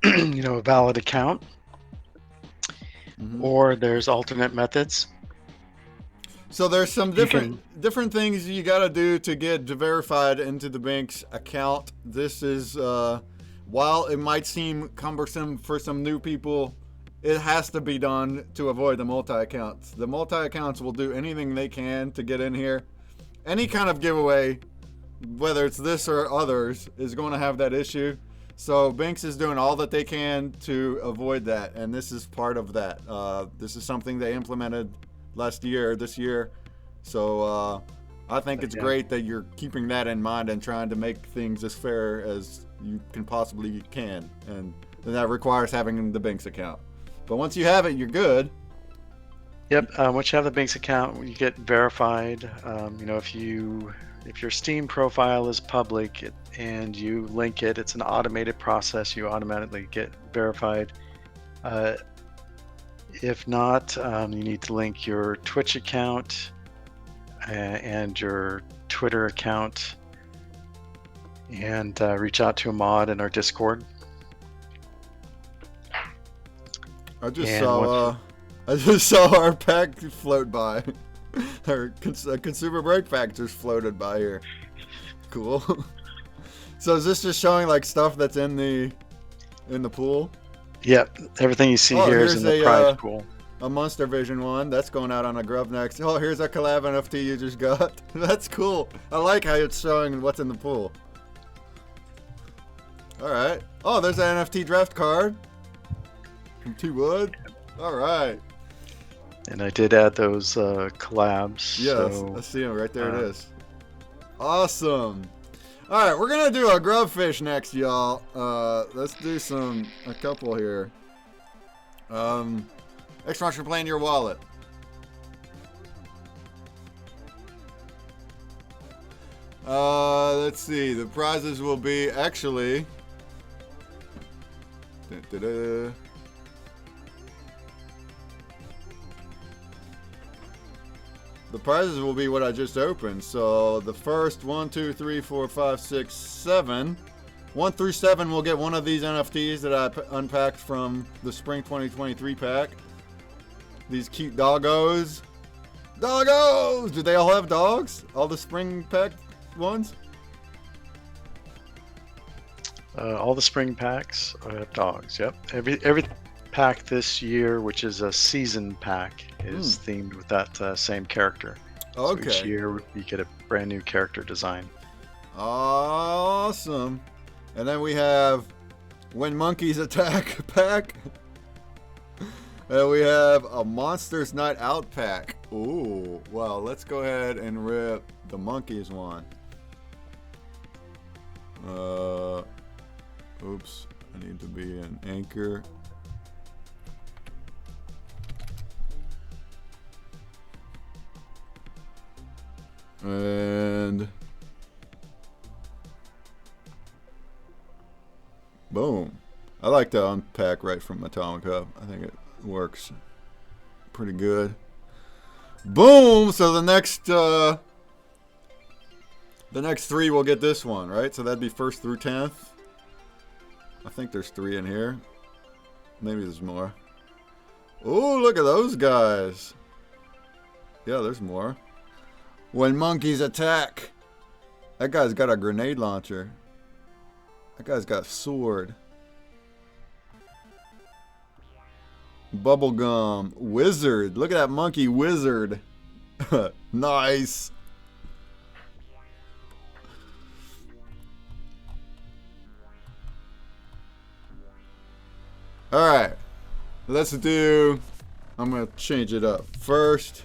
a valid account. Mm-hmm. Or there's alternate methods. So there's some different things you got to do to get verified into the Binks account. This is while it might seem cumbersome for some new people, it has to be done to avoid the multi-accounts. The multi-accounts will do anything they can to get in here. Any kind of giveaway, whether it's this or others, is going to have that issue. So Binks is doing all that they can to avoid that, and this is part of that. This is something they implemented this year. So I think it's great that you're keeping that in mind and trying to make things as fair as you possibly can. And that requires having the Binks account. But once you have it, you're good. Yep. Once you have the Binks account, you get verified. If your Steam profile is public and you link it, it's an automated process. You automatically get verified. If not, you need to link your Twitch account and your Twitter account, and reach out to a mod in our Discord. I just saw our pack float by. Our ConsumerBreak pack just floated by here. Cool. So is this just showing like stuff that's in the pool? Yep, everything you see here is in the prize pool. A Monster Vision one. That's going out on a grub next. Oh, here's a collab NFT you just got. That's cool. I like how it's showing what's in the pool. Alright. Oh, there's an NFT draft card. From T-Wood. Alright. And I did add those collabs. Yes, so, I see them. Right there it is. Awesome. Alright, we're going to do a grubfish next, y'all. Let's do a couple here. Extra much for playing your wallet. Let's see. The prizes will be actually. The prizes will be what I just opened. So the first 1, 2, 3, 4, 5, 6, 7. 1 through 7 will get one of these NFTs that I unpacked from the Spring 2023 pack. These cute doggos. Doggos! Do they all have dogs? All the spring pack ones? All the spring packs have dogs, yep. Every pack this year, which is a season pack, is themed with that same character. Okay. So each year you get a brand new character design. Awesome. And then we have When Monkeys Attack pack. And we have a Monsters Night Out pack. Ooh, well, let's go ahead and rip the monkeys one. Oops, I need to be an anchor. And boom. I like to unpack right from Atomic Hub. I think it works pretty good. Boom! So the next 3 will get this one, right? So that'd be 1st through 10th. I think there's 3 in here. Maybe there's more. Oh, look at those guys. Yeah, there's more. When Monkeys Attack. That guy's got a grenade launcher. That guy's got a sword. Bubblegum Wizard. Look at that monkey wizard. Nice. Alright. Let's do. I'm going to change it up. First,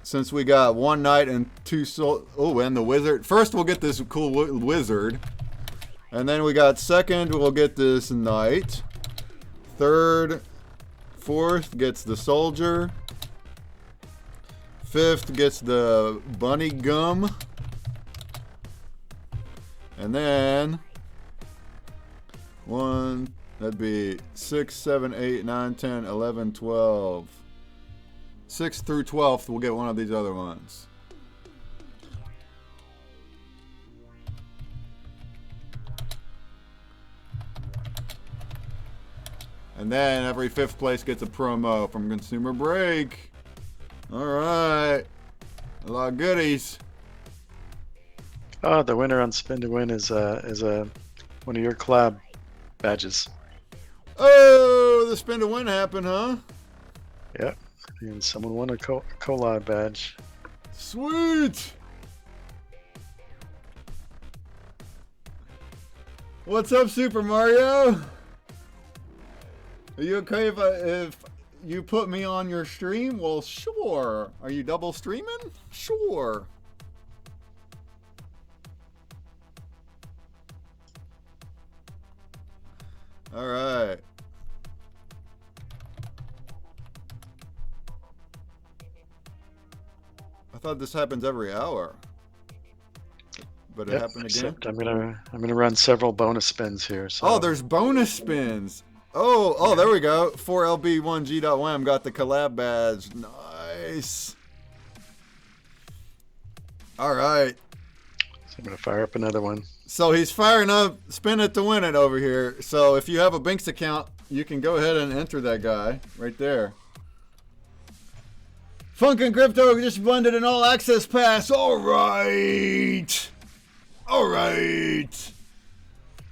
since we got 1 knight and 2 soul. Oh, and the wizard. First, we'll get this cool wizard. And then we got second, we'll get this knight. Third, 4th gets the soldier. 5th gets the bunny gum. And then 1, that'd be 6, 7, 8, 9, 10, 11, 12. 6th through 12th, we'll get one of these other ones. And then every 5th place gets a promo from ConsumerBreak. Alright. A lot of goodies. Oh, the winner on Spin to Win is one of your collab badges. Oh, the Spin to Win happened, huh? Yep. And someone won a collab badge. Sweet. What's up, Super Mario? Are you okay if you put me on your stream? Well, sure. Are you double streaming? Sure. All right. I thought this happens every hour, but it happened again. Except I'm gonna run several bonus spins here. So. Oh, there's bonus spins. Oh, there we go. 4LB1G.WAM got the collab badge. Nice. All right. So I'm gonna fire up another one. So he's firing up Spin It to Win It over here. So if you have a Binks account, you can go ahead and enter that guy right there. Funkin' Crypto just blended an all access pass. All right. All right.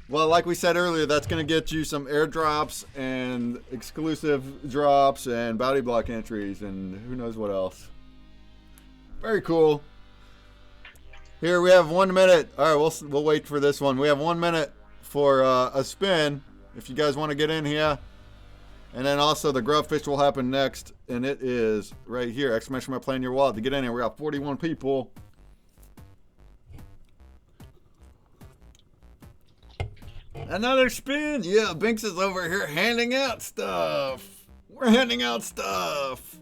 Well, like we said earlier, that's going to get you some airdrops and exclusive drops and bounty block entries and who knows what else. Very cool. Here we have 1 minute. All right, we'll wait for this one. We have 1 minute for a spin if you guys want to get in here. And then also the Grubfish will happen next, and it is right here. Exclamation mark, playing your wallet to get in here. We got 41 people. Another spin. Yeah, Binks is over here handing out stuff. We're handing out stuff.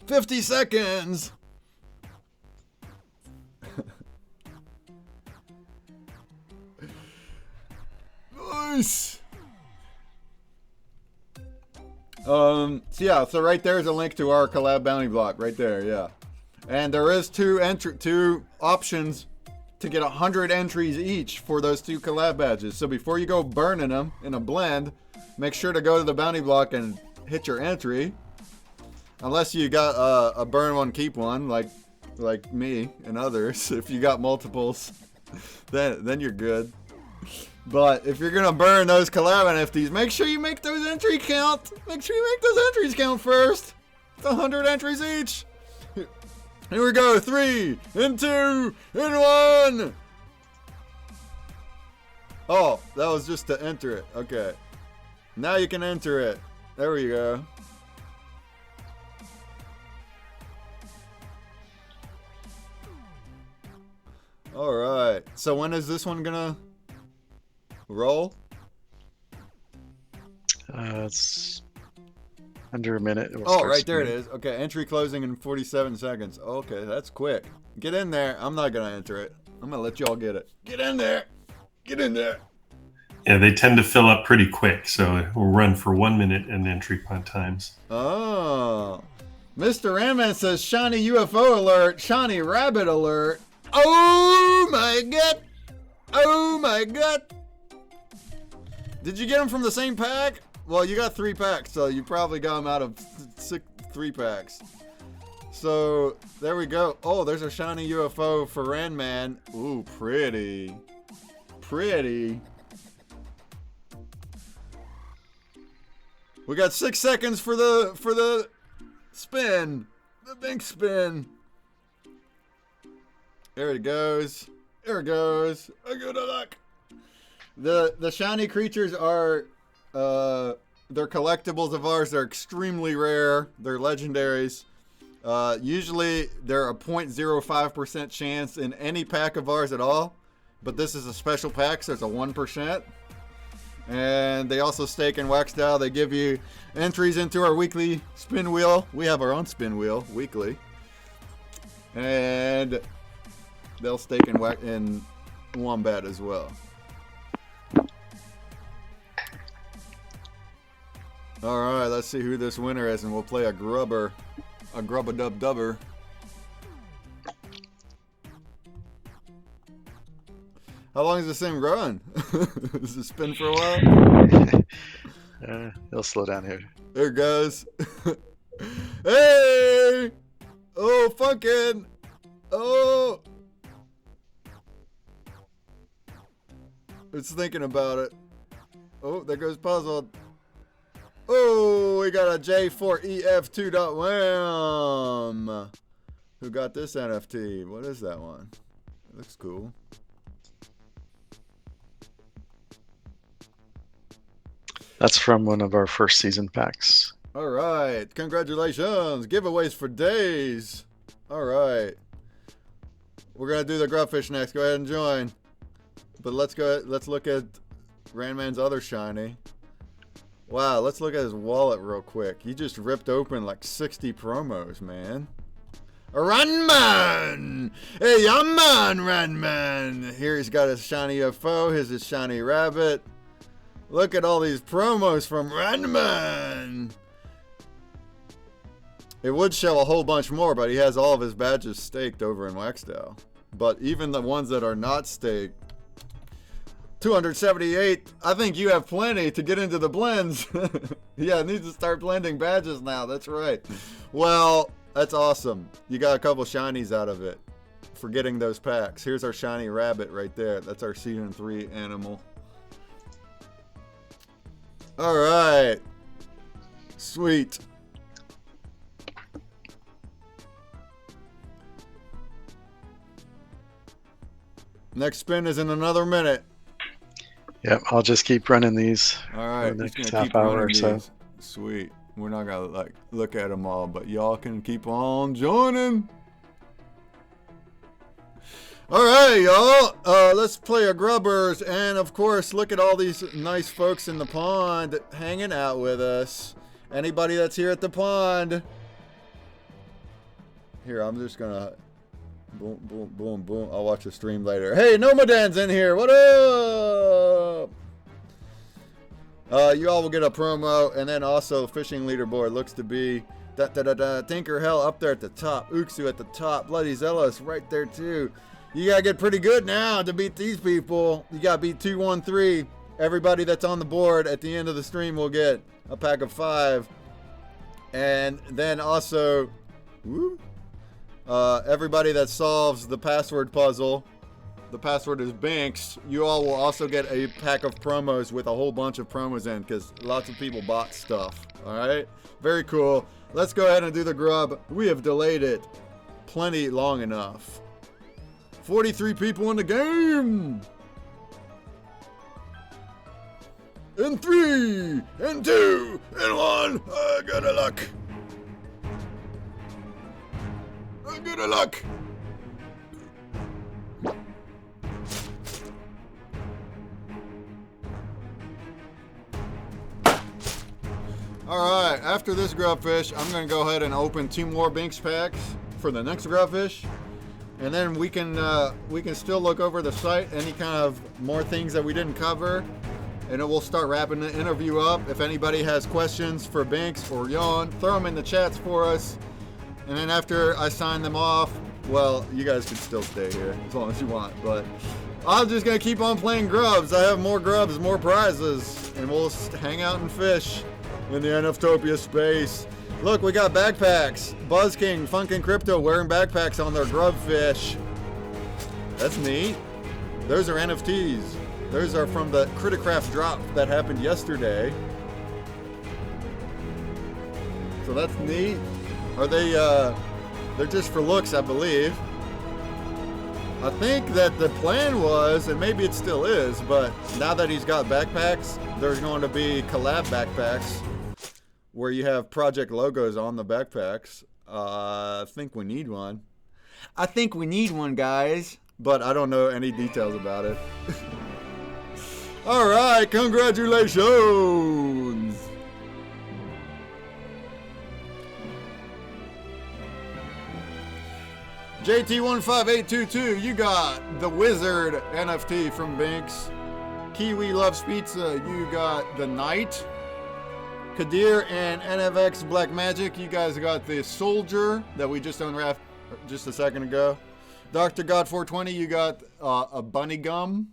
50 seconds. Nice. So right there is a link to our collab bounty block right there, yeah. And there is two options to get 100 entries each for those 2 collab badges. So before you go burning them in a blend, make sure to go to the bounty block and hit your entry. Unless you got a burn one, keep one, like me and others. If you got multiples, then you're good. But if you're gonna burn those collab NFTs, make sure you make those entry count. Make sure you make those entries count first. It's 100 entries each. Here we go. 3, and 2, and 1. Oh, that was just to enter it. Okay. Now you can enter it. There we go. All right. So when is this one gonna roll? It's under a minute. Oh, right there it is. Okay, entry closing in 47 seconds. Okay, that's quick. Get in there. I'm not gonna enter it. I'm gonna let y'all get it. Get in there. Get in there. Yeah, they tend to fill up pretty quick, so we'll run for 1 minute in entry times. Oh, Mr. Randman says shiny UFO alert, shiny rabbit alert. Oh my god. Oh my god. Did you get them from the same pack? Well, you got 3 packs, so you probably got them out of 3 packs. So, there we go. Oh, there's a shiny UFO for Randman. Ooh, pretty. Pretty. We got 6 seconds for the spin. The big spin. There it goes. There it goes. A good luck. The shiny creatures are they're collectibles of ours. They're extremely rare. They're legendaries. Usually they're a 0.05% chance in any pack of ours at all, but this is a special pack, so it's a 1%. And they also stake in wax style. They give you entries into our weekly spin wheel. We have our own spin wheel weekly, and they'll stake in Wombat as well. All right, let's see who this winner is, and we'll play a grub-a-dub-dubber. How long is this thing run? Does it spin for a while? It'll slow down here. There it goes. Hey! Oh, fucking! Oh! It's thinking about it. Oh, there goes Puzzled. Oh, we got a J4EF2.wham. Who got this NFT? What is that one? It looks cool. That's from one of our first season packs. All right. Congratulations. Giveaways for days. All right. We're going to do the Grubfish next. Go ahead and join. But let's look at Randman's other shiny. Wow, let's look at his wallet real quick. He just ripped open like 60 promos, man. Runman! Hey, I'm on Runman! Here he's got his shiny UFO, his shiny rabbit. Look at all these promos from Runman! It would show a whole bunch more, but he has all of his badges staked over in Waxdale. But even the ones that are not staked, 278. I think you have plenty to get into the blends. Yeah, I need to start blending badges now. That's right. Well, that's awesome. You got a couple shinies out of it. for getting those packs. Here's our shiny rabbit right there. That's our season 3 animal. All right. Sweet. Next spin is in another minute. Yep, I'll just keep running these. All right, for the he's next gonna half keep hour running or so. these. Sweet. We're not gonna like look at them all, but y'all can keep on joining. All right, y'all. Let's play a grubbers, and of course, look at all these nice folks in the pond hanging out with us. Anybody that's here at the pond. Here, I'm just gonna boom, boom, boom, boom. I'll watch the stream later. Hey, Nomadan's in here. What up? You all will get a promo, and then also fishing leaderboard looks to be Tinker Hell up there at the top, Uxu at the top, Bloody Zealous right there too. You gotta get pretty good now to beat these people. You gotta beat 213. Everybody that's on the board at the end of the stream will get a pack of 5, and then also, everybody that solves the password puzzle. The password is Binks. You all will also get a pack of promos with a whole bunch of promos in because lots of people bought stuff. All right? Very cool. Let's go ahead and do the grub. We have delayed it plenty long enough. 43 people in the game. In 3, and 2, and 1. I got a luck. I got a luck. Alright, after this grubfish, I'm going to go ahead and open 2 more Binks packs for the next grubfish. And then we can still look over the site, any kind of more things that we didn't cover. And we'll start wrapping the interview up. If anybody has questions for Binks or Yawn, throw them in the chats for us. And then after I sign them off, well, you guys can still stay here as long as you want. But I'm just going to keep on playing grubs. I have more grubs, more prizes. And we'll hang out and fish in the NFTOPIA space. Look, we got backpacks. Buzz King, Funkin' Crypto wearing backpacks on their grubfish. That's neat. Those are NFTs. Those are from the CritterCraft drop that happened yesterday. So that's neat. Are they, they're just for looks, I believe. I think that the plan was, and maybe it still is, but now that he's got backpacks, there's going to be collab backpacks where you have project logos on the backpacks. I think we need one. I think we need one, guys. But I don't know any details about it. All right, congratulations. JT15822, you got the Wizard NFT from Binks. Kiwi Loves Pizza, you got the Knight. Kadir and NFX Black Magic, you guys got the Soldier that we just unwrapped just a second ago. Dr. God 420, you got a Bunny Gum.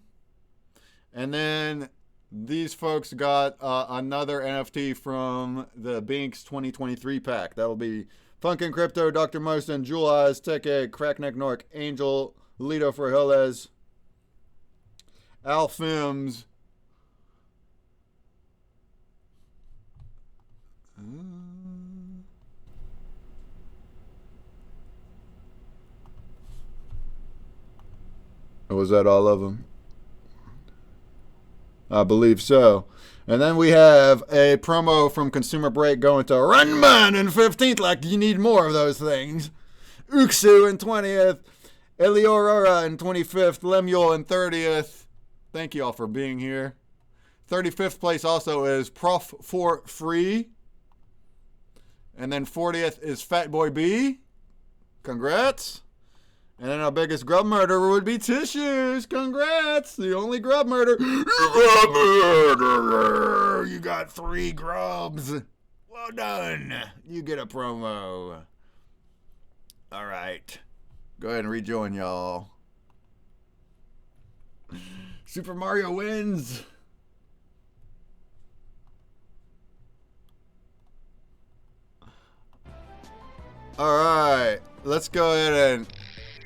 And then these folks got another NFT from the Binks 2023 pack. That'll be Funkin' Crypto, Dr. Mosten, Jewel Eyes, Tech Egg, Crackneck Nork, Angel, Lito for Hilles, Al Fims. Was that all of them? I believe so. And then we have a promo from ConsumerBreak going to Runman in 15th, like you need more of those things. Uxu in 20th. Eliorora in 25th. Lemuel in 30th. Thank you all for being here. 35th place also is Prof for Free. And then 40th is Fatboy B. Congrats. And then our biggest grub murderer would be Tissues. Congrats. The only grub murderer. Grub murderer. You got 3 grubs. Well done. You get a promo. All right. Go ahead and rejoin y'all. Super Mario wins. All right. Let's go ahead and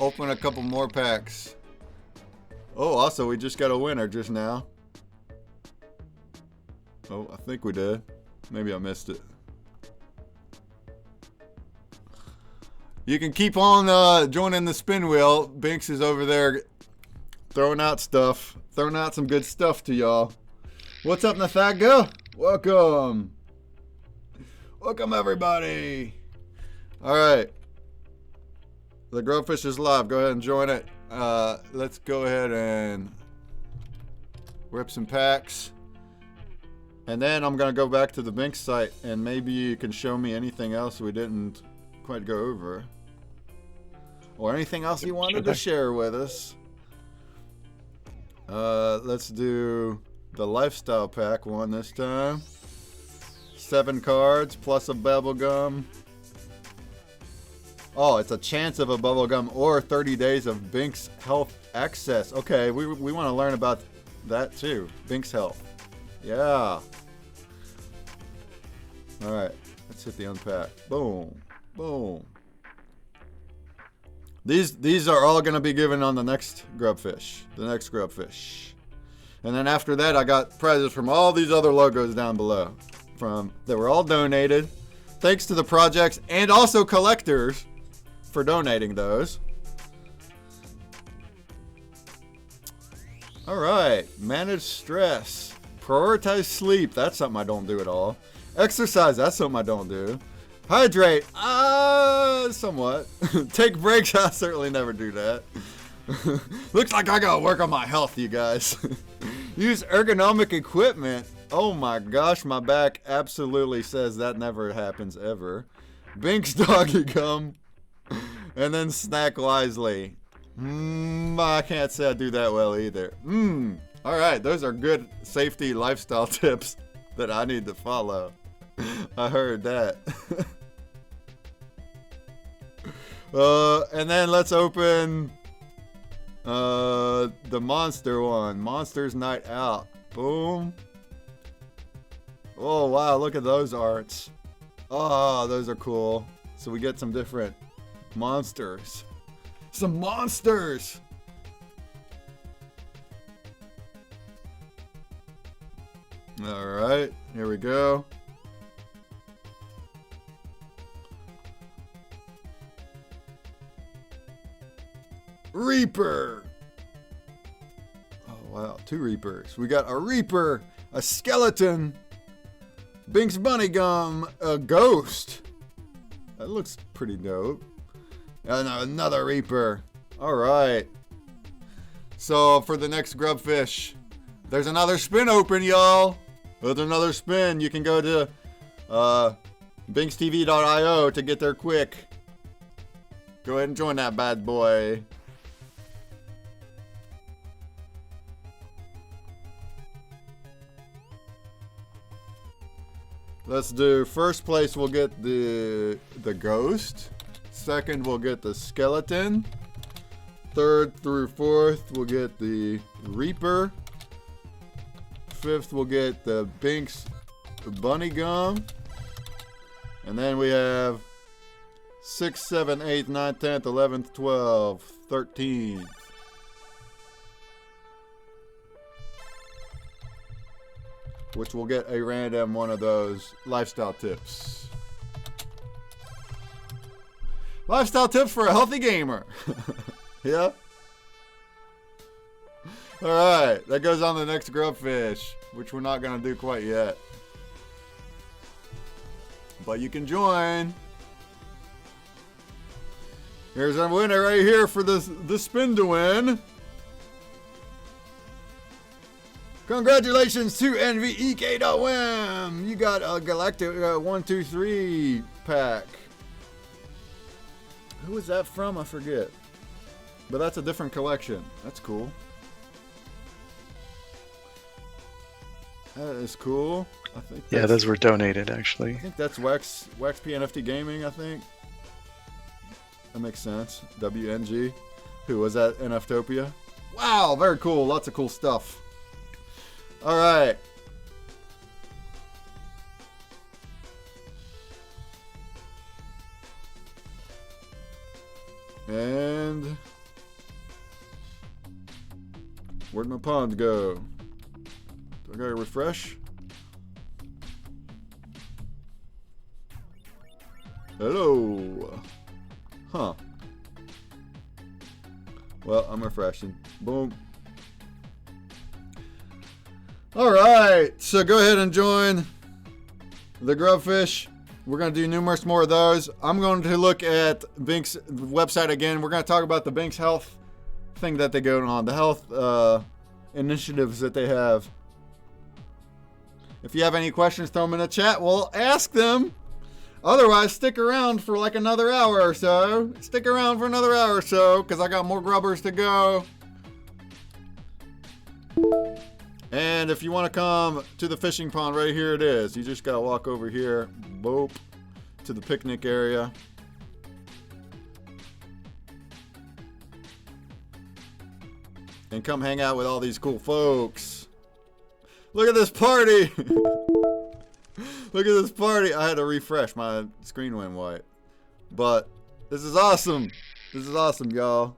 open a couple more packs. Oh, also, we just got a winner just now. Oh, I think we did. Maybe I missed it. You can keep on joining the spin wheel. Binks is over there throwing out stuff. Throwing out some good stuff to y'all. What's up, Nathaga? Welcome. Welcome, everybody. All right. The Grubfish is live. Go ahead and join it. Let's go ahead and rip some packs. And then I'm going to go back to the Binks site, and maybe you can show me anything else we didn't quite go over. Or anything else you wanted to share with us. Let's do the lifestyle pack one this time. 7 cards plus a bubblegum. Oh, it's a chance of a bubblegum or 30 days of Binks Health access. Okay, we want to learn about that too. Binks Health. Yeah. All right, let's hit the unpack. Boom, boom. These are all going to be given on the next Grubfish. The next Grubfish. And then after that, I got prizes from all these other logos down below. They were all donated. Thanks to the projects and also collectors for donating those. All right, manage stress. Prioritize sleep. That's something I don't do at all. Exercise. That's something I don't do. Hydrate. Somewhat. Take breaks. I certainly never do that. Looks like I gotta work on my health, you guys. Use ergonomic equipment. Oh my gosh, my back absolutely says that never happens ever. Binks doggy gum. And then snack wisely. I can't say I do that well either. Alright, those are good safety lifestyle tips that I need to follow. I heard that. And then let's open the monster one. Monsters Night Out. Boom. Oh wow, look at those arts. Oh, those are cool. So we get some different monsters. Some monsters! Alright, here we go. Reaper! Oh wow, 2 Reapers. We got a Reaper, a Skeleton, Binks Bunny Gum, a Ghost. That looks pretty dope. And another Reaper. Alright. So for the next Grubfish, there's another spin open, y'all. There's another spin. You can go to binkstv.io to get there quick. Go ahead and join that bad boy. Let's do first place. We'll get the Ghost. Second, we'll get the Skeleton. Third through fourth, we'll get the Reaper. Fifth, we'll get the Binks Bunny Gum. And then we have 6th, 7th, 8th, 9th, 10th, 11th, 12th, 13th. Which will get a random one of those lifestyle tips. Lifestyle tips for a healthy gamer. Yeah? Alright, that goes on the next Grubfish, which we're not going to do quite yet. But you can join. Here's our winner right here for the spin to win. Congratulations to NVEK.WM. You got a Galactic 1, 2, 3 pack. Who was that from? I forget. But that's a different collection. That's cool. That is cool. I think. Yeah, those were donated actually. I think that's WAX NFT Gaming. I think that makes sense. WNG. Who was that? NFTOPIA. Wow, very cool. Lots of cool stuff. All right. And Where'd my pond go? Do I gotta refresh? Hello. Huh. Well, I'm refreshing. Boom. Alright, so go ahead and join the Grubfish. We're going to do numerous more of those. I'm going to look at Bink's website again. We're going to talk about the Bink's health thing that they go on, the health initiatives that they have. If you have any questions, throw them in the chat. We'll ask them. Otherwise, stick around for like another hour or so. Stick around for another hour or so, because I got more grubbers to go. And if you want to come to the fishing pond, right here it is. You just got to walk over here, boop, to the picnic area. And come hang out with all these cool folks. Look at this party. Look at this party. I had to refresh. My screen went white. But this is awesome. This is awesome, y'all.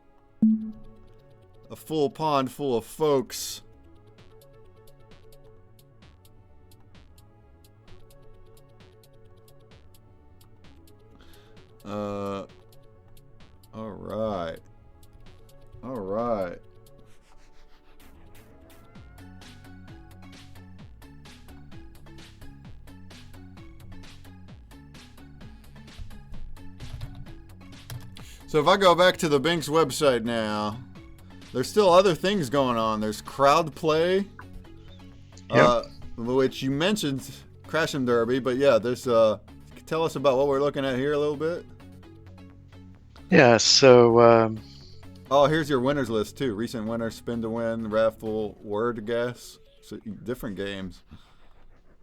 A full pond full of folks. All right. All right. So if I go back to the Bink's website now, there's still other things going on. There's crowd play, which you mentioned, Crash and Derby, but yeah, there's tell us about what we're looking at here a little bit. Yeah, so oh, here's your winners list too. Recent winners, spin to win, raffle, word guess. So different games.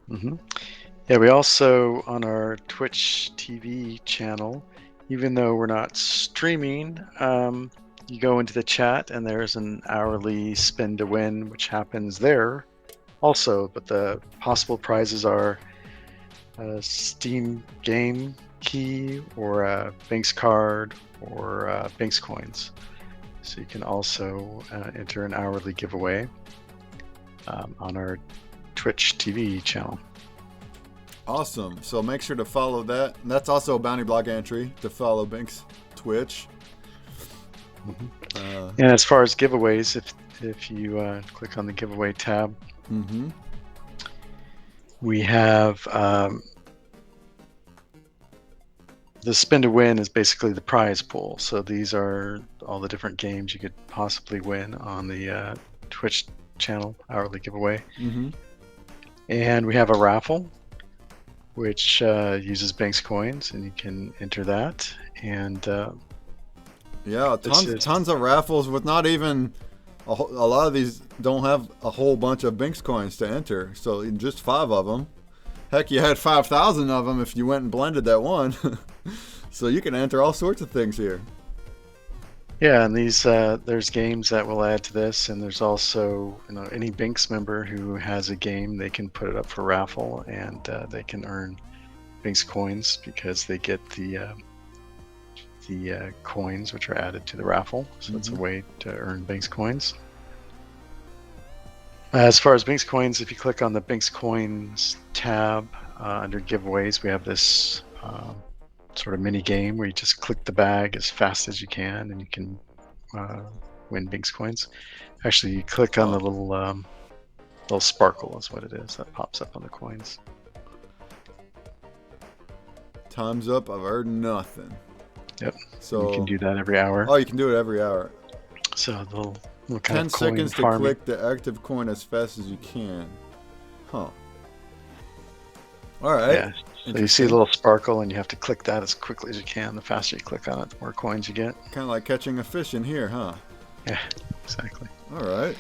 Mm-hmm. Yeah, we also, on our Twitch TV channel, even though we're not streaming, you go into the chat and there's an hourly spin to win, which happens there also. But the possible prizes are a Steam game key or a Bink's card or Bink's coins. So you can also enter an hourly giveaway on our Twitch TV channel. Awesome. So make sure to follow that. And that's also a bounty block entry to follow Bink's Twitch. Mm-hmm. And as far as giveaways, if you click on the giveaway tab, mm-hmm. we have the spin to win is basically the prize pool. So these are all the different games you could possibly win on the Twitch channel hourly giveaway. Mm-hmm. And we have a raffle, which uses Bink's coins, and you can enter that. And yeah, tons of raffles with not even a lot of these don't have a whole bunch of Bink's coins to enter. So in just 5 of them. Heck, you had 5,000 of them if you went and blended that one. So you can enter all sorts of things here. Yeah, and these there's games that will add to this, and there's also, you know, any Bink's member who has a game, they can put it up for raffle, and they can earn Bink's coins because they get the coins which are added to the raffle. So it's a way to earn Bink's coins. As far as Bink's coins, if you click on the Bink's coins tab under giveaways, we have this sort of mini game where you just click the bag as fast as you can, and you can win Bink's coins. Actually, you click on the little sparkle is what it is that pops up on the coins. Time's up. I've heard nothing. Yep. So you can do that every hour. Oh, you can do it every hour. So the 10 seconds to click the active coin as fast as you can. Huh. All right. Yeah. So you see a little sparkle, and you have to click that as quickly as you can. The faster you click on it, the more coins you get. Kind of like catching a fish in here, huh? Yeah, exactly. All right.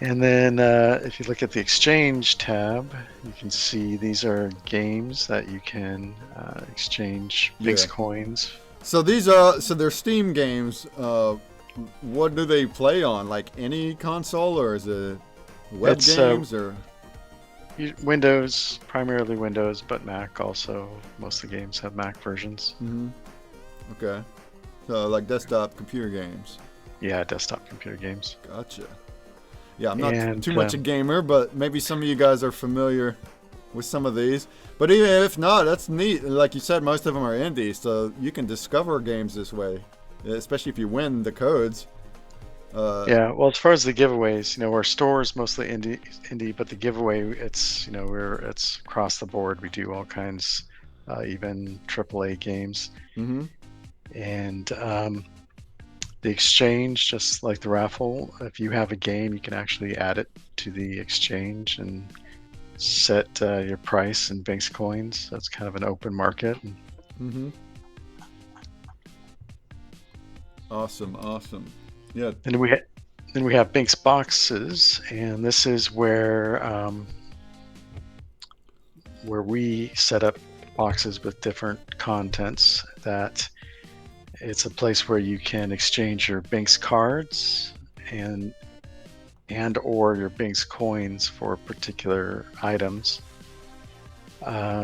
And then if you look at the exchange tab, you can see these are games that you can exchange Bink's coins. So these are they're Steam games. What do they play on? Like any console, or is it web games or? Windows, primarily Windows, but Mac also. Most of the games have Mac versions. Mm-hmm. Okay. So like desktop computer games. Yeah, desktop computer games. Gotcha. Yeah, I'm not And, too much a gamer, but maybe some of you guys are familiar with some of these. But even if not, that's neat. Like you said, most of them are indie, so you can discover games this way, especially if you win the codes. Yeah, well, as far as the giveaways, our store is mostly indie, but the giveaway, it's it's across the board. We do all kinds, even AAA games, Mm-hmm. and the exchange, just like the raffle. If you have a game, you can actually add it to the exchange and set your price in Banks coins. That's kind of an open market. Mm-hmm. Awesome. Yeah. And we have Banks boxes, and this is where we set up boxes with different contents. That it's a place where you can exchange your Banks cards and or your Banks coins for particular items.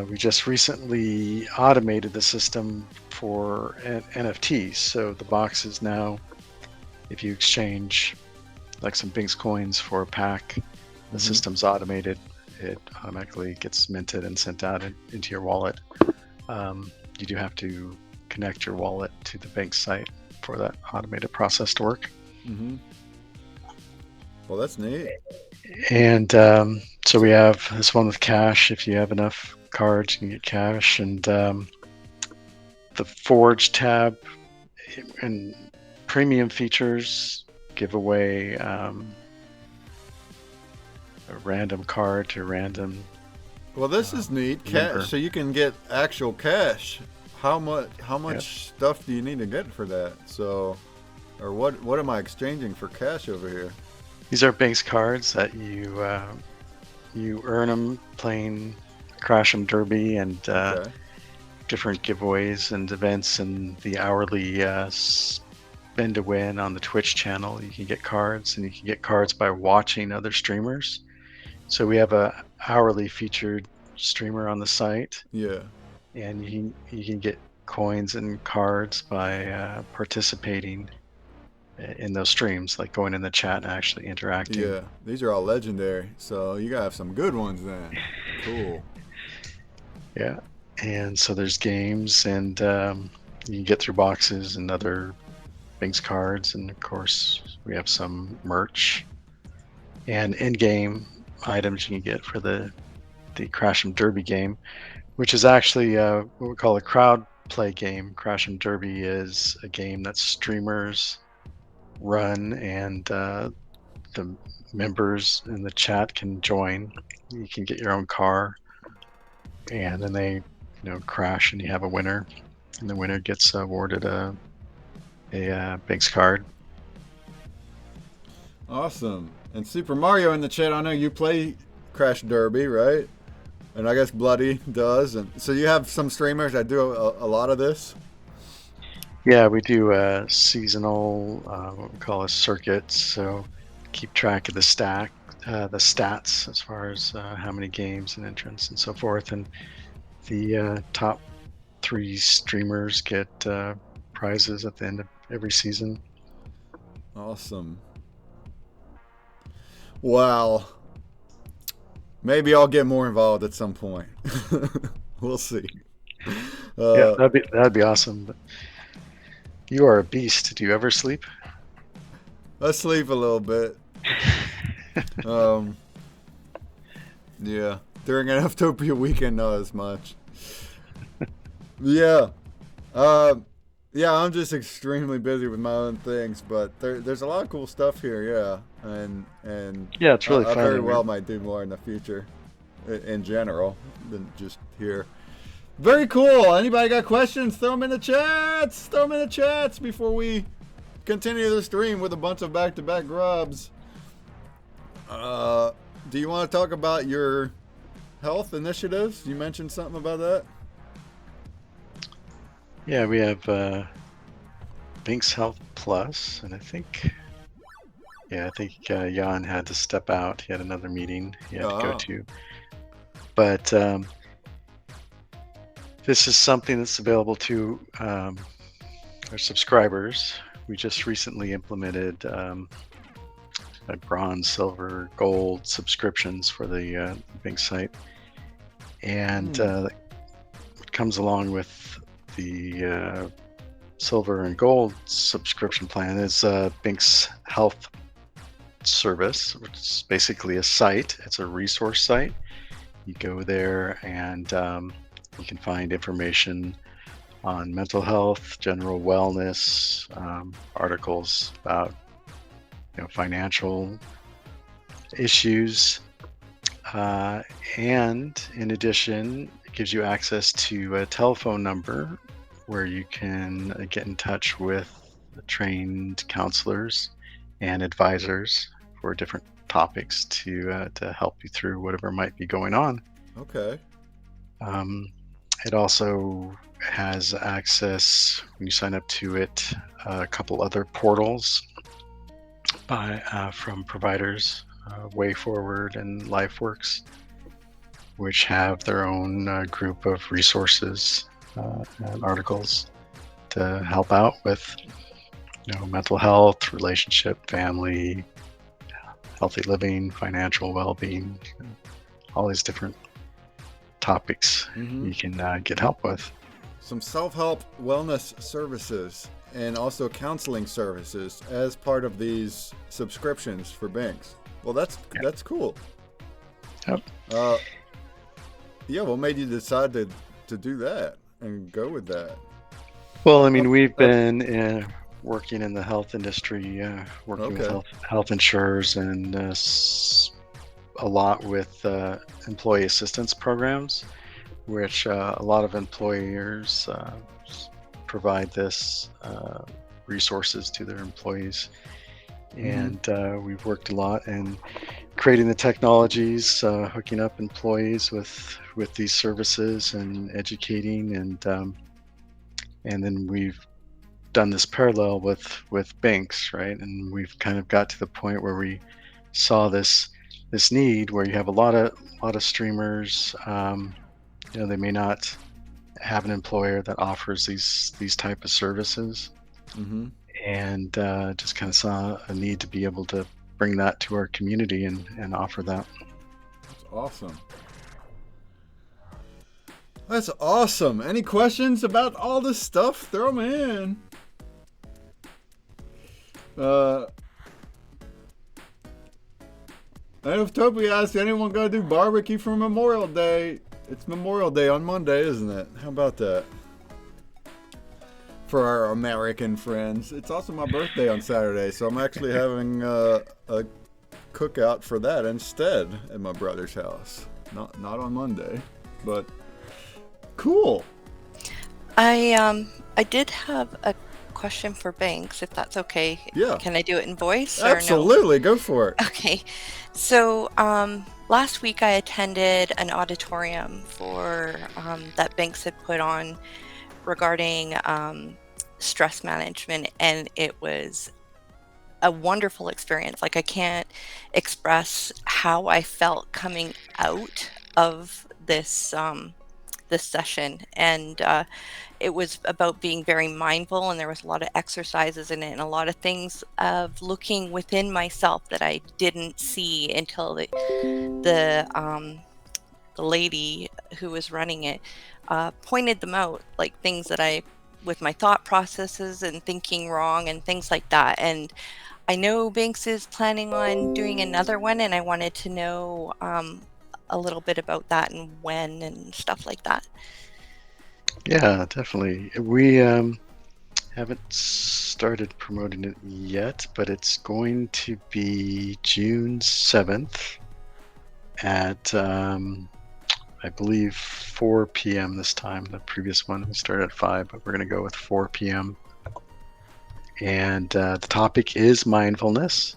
We just recently automated the system for NFTs. So the boxes now, if you exchange like some Banks coins for a pack, the system's automated. It automatically gets minted and sent out into your wallet. You do have to connect your wallet to the Banks site for that automated process to work. Mm-hmm. Well, that's neat. And so we have this one with cash. If you have enough cards, you can get cash. And the Forge tab and premium features give away a random card to random. Well, this is neat. member. Cash, so you can get actual cash. How much stuff do you need to get for that? So, or what am I exchanging for cash over here? These are Banks cards that you earn them playing Crash 'em Derby and Okay. different giveaways and events, and the hourly spin to win on the Twitch channel. You can get cards, and you can get cards by watching other streamers. So we have a hourly featured streamer on the site, Yeah. and you can get coins and cards by participating in those streams, like going in the chat and actually interacting. Yeah. These are all legendary. So you gotta have some good ones then. Cool. Yeah, and so there's games, and you can get through boxes and other Banks cards, and of course we have some merch and in-game items you can get for the Crash 'em Derby game, which is actually what we call a crowd play game. Crash 'em Derby is a game that streamers run, and the members in the chat can join. You can get your own car, and then they crash, and you have a winner, and the winner gets awarded a Banks card. Awesome. And Super Mario in the chat. I know you play Crash Derby, right? And I guess Bloody does. And so you have some streamers that do a lot of this. Yeah, we do seasonal, what we call a circuit. So keep track of the stats as far as how many games and entrants and so forth. And the top 3 streamers get prizes at the end of every season. Awesome. Wow. Maybe I'll get more involved at some point. We'll see. Yeah, that'd be awesome. But you are a beast. Do you ever sleep? I sleep a little bit. Yeah. During an NFTOPIA weekend, not as much. Yeah. Yeah, I'm just extremely busy with my own things, but there's a lot of cool stuff here, yeah. And yeah, it's really I fun. very well might do more in the future, in general, than just here. Very cool. Anybody got questions? Throw them in the chats. Throw them in the chats before we continue the stream with a bunch of back-to-back grubs. Do you want to talk about your health initiatives? You mentioned something about that. Yeah, we have Banks Health Plus, and I think Jan had to step out. He had another meeting he had to go to. But this is something that's available to our subscribers. we just recently implemented bronze, silver, gold subscriptions for the Bink site, and what comes along with the silver and gold subscription plan is Bink's health service, which is basically a site. It's a resource site. You go there and you can find information on mental health, general wellness, articles about financial issues, and in addition, it gives you access to a telephone number where you can get in touch with trained counselors and advisors for different topics to help you through whatever might be going on. Okay. It also has access, when you sign up to it, a couple other portals from providers, Way Forward and LifeWorks, which have their own group of resources and articles to help out with mental health, relationship, family, healthy living, financial well-being, all these different topics you can get help with. Some self-help wellness services and also counseling services as part of these subscriptions for Binks. Well, that's cool. Yep. Yeah, what made you decide to do that and go with that? Well, I mean, we've been working in the health industry, working with health insurers, and a lot with employee assistance programs, which a lot of employers provide this resources to their employees. And we've worked a lot in creating the technologies, hooking up employees with these services and educating, and then we've done this parallel with Binks, right? And we've kind of got to the point where we saw this need where you have a lot of streamers. They may not have an employer that offers these type of services, and just kind of saw a need to be able to bring that to our community and offer that. That's awesome. That's awesome. Any questions about all this stuff? Throw them in. NFTOPIA asked, anyone gonna do barbecue for Memorial Day? It's Memorial Day on Monday, isn't it? How about that? For our American friends. It's also my birthday on Saturday, so I'm actually having a cookout for that instead at my brother's house. Not on Monday, but cool. I did have a question for Banks, if that's okay. Yeah. Can I do it in voice? Absolutely, or no? Go for it. Okay. So last week I attended an auditorium for that Banks had put on regarding stress management, and it was a wonderful experience. Like, I can't express how I felt coming out of this this session, and it was about being very mindful, and there was a lot of exercises in it and a lot of things of looking within myself that I didn't see until the lady who was running it pointed them out, like things that I, with my thought processes and thinking wrong and things like that. And I know Banks is planning on doing another one, and I wanted to know a little bit about that and when and stuff like that. Yeah, definitely. We haven't started promoting it yet, but it's going to be June 7th at I believe 4 p.m. this time. The previous one we started at 5, but we're going to go with 4 p.m. And the topic is mindfulness.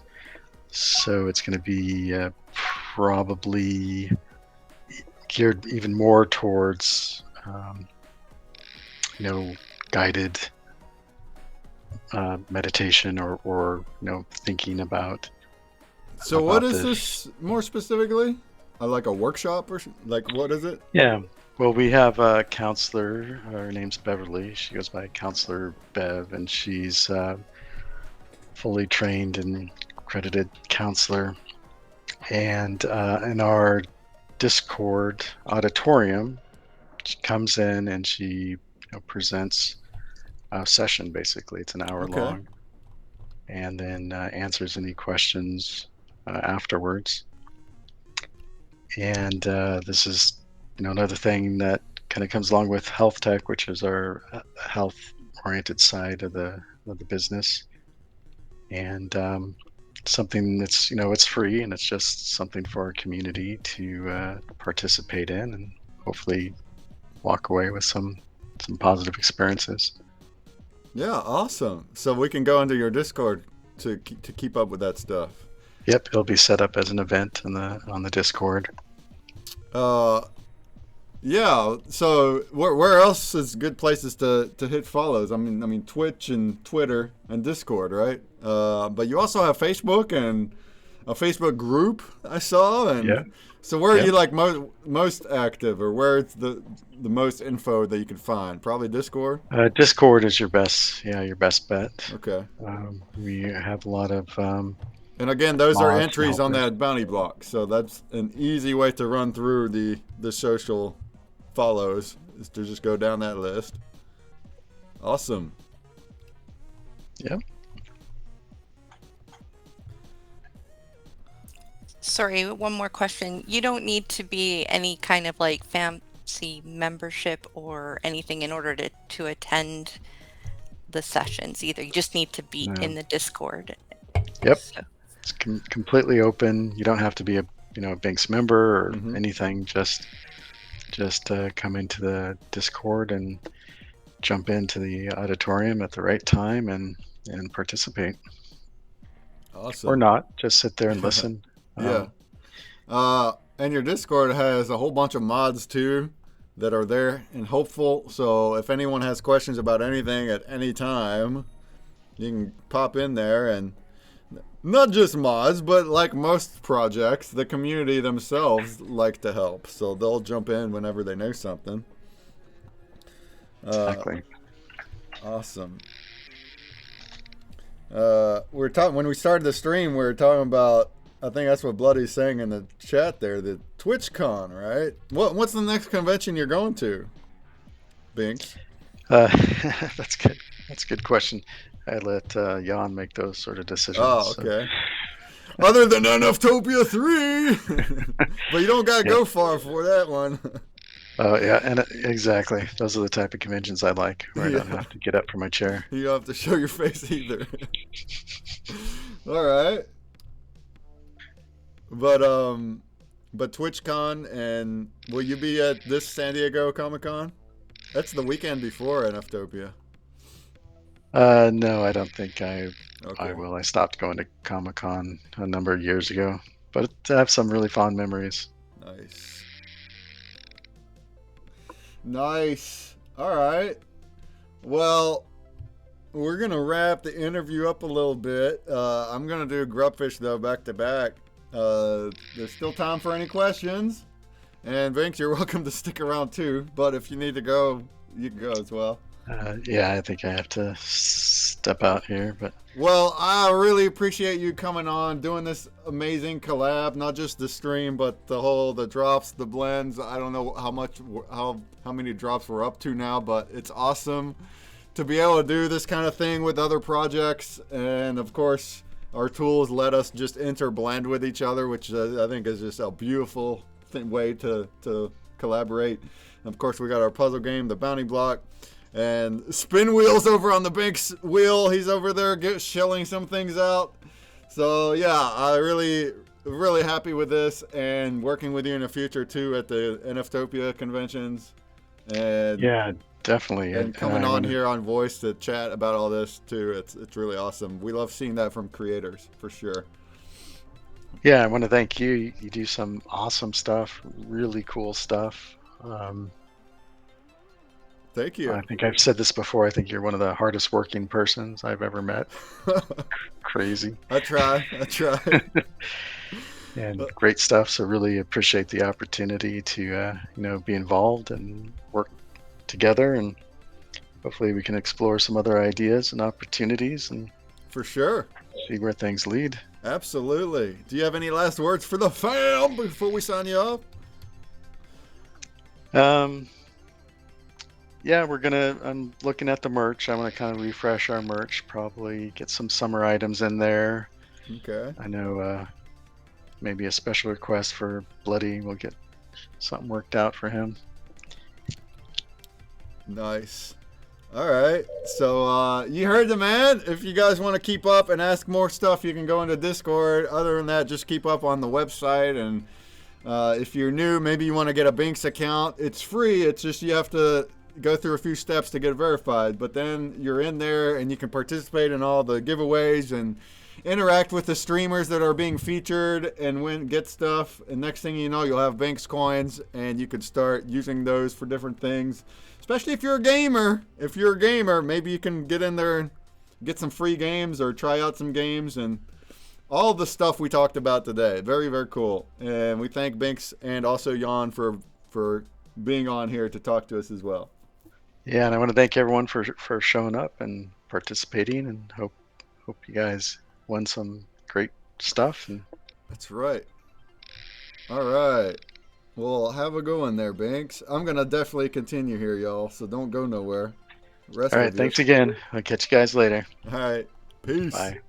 So it's going to be probably geared even more towards guided meditation or thinking about. So what is this more specifically? Like a workshop or like what is it? Yeah. Well, we have a counselor. Her name's Beverly. She goes by Counselor Bev, and she's fully trained and accredited counselor. And in our Discord auditorium, she comes in and she presents a session. Basically, it's an hour Okay. long, and then answers any questions afterwards. And this is another thing that kind of comes along with health tech, which is our health oriented side of the business, and something that's it's free, and it's just something for our community to participate in, and hopefully walk away with some positive experiences. Yeah, awesome. So we can go into your Discord to keep up with that stuff. Yep, it'll be set up as an event on the Discord. Yeah. So where else is good places to hit follows? I mean Twitch and Twitter and Discord, right? But you also have Facebook and a Facebook group I saw. And yeah. So where are you like most active, or where's the most info that you can find? Probably Discord. Discord is your best bet. Okay. We have a lot of. And again, those are mods, entries on helpers. that bounty block, so that's an easy way to run through the social follows, is to just go down that list. Awesome. Yep. Sorry, one more question. You don't need to be any kind of like fancy membership or anything in order to attend the sessions either. You just need to be in the Discord. Yep. So. It's completely open. You don't have to be a Binks member or anything. Just come into the Discord and jump into the auditorium at the right time and participate. Awesome. Or not, just sit there and listen. Yeah. And your Discord has a whole bunch of mods too that are there and hopeful. So if anyone has questions about anything at any time, you can pop in there. And not just mods, but like most projects, the community themselves like to help. So they'll jump in whenever they know something. Exactly. Awesome. We're talking when we started the stream. We were talking about. I think that's what Bloody's saying in the chat there. The TwitchCon, right? What's the next convention you're going to, Binks? That's good. That's a good question. I let Jan make those sort of decisions. Oh, okay. So. Other than NFTOPIA 3, but you don't gotta go far for that one. Oh yeah, and exactly. Those are the type of conventions I like, where I don't have to get up from my chair. You don't have to show your face either. All right. But TwitchCon, and will you be at this San Diego Comic-Con? That's the weekend before NFTOPIA. No, I don't think I will. I stopped going to Comic-Con a number of years ago, but I have some really fond memories. Nice. All right. Well, we're gonna wrap the interview up a little bit. I'm gonna do Grubfish though back to back. There's still time for any questions, and Binks, you're welcome to stick around too. But if you need to go, you can go as well. Yeah, I think I have to step out here, but. Well, I really appreciate you coming on, doing this amazing collab. Not just the stream, but the drops, the blends. I don't know how many drops we're up to now, but it's awesome to be able to do this kind of thing with other projects. And of course, our tools let us just interblend with each other, which I think is just a beautiful way to collaborate. And of course, we got our puzzle game, the bounty block. And Spin Wheel's over on the Binks wheel. He's over there shelling some things out. So yeah, I really happy with this, and working with you in the future too at the NFTOPIA conventions. And yeah, definitely. And coming on here on Voice to chat about all this too. It's really awesome. We love seeing that from creators for sure. Yeah, I want to thank you. You do some awesome stuff, really cool stuff. Thank you. I think I've said this before. I think you're one of the hardest working persons I've ever met. Crazy. I try. And great stuff. So really appreciate the opportunity to be involved and work together, and hopefully we can explore some other ideas and opportunities. And for sure. see where things lead. Absolutely. Do you have any last words for the fam before we sign you off? Yeah, I'm looking at the merch. I want to kind of refresh our merch, probably get some summer items in there. Okay. I know maybe a special request for Bloody. We'll get something worked out for him. Nice. All right. So you heard the man. If you guys want to keep up and ask more stuff, you can go into Discord. Other than that, just keep up on the website. And if you're new, maybe you want to get a Binks account. It's free. It's just you have to go through a few steps to get verified. But then you're in there and you can participate in all the giveaways and interact with the streamers that are being featured and get stuff. And next thing you know, you'll have Binks coins and you can start using those for different things. Especially if you're a gamer. If you're a gamer, maybe you can get in there and get some free games or try out some games and all the stuff we talked about today. Very, very cool. And we thank Binks and also Jan for being on here to talk to us as well. Yeah, and I want to thank everyone for showing up and participating, and hope you guys won some great stuff. And that's right. All right. Well, have a good one there, Binks. I'm going to definitely continue here, y'all, so don't go nowhere. All right, thanks again. I'll catch you guys later. All right. Peace. Bye.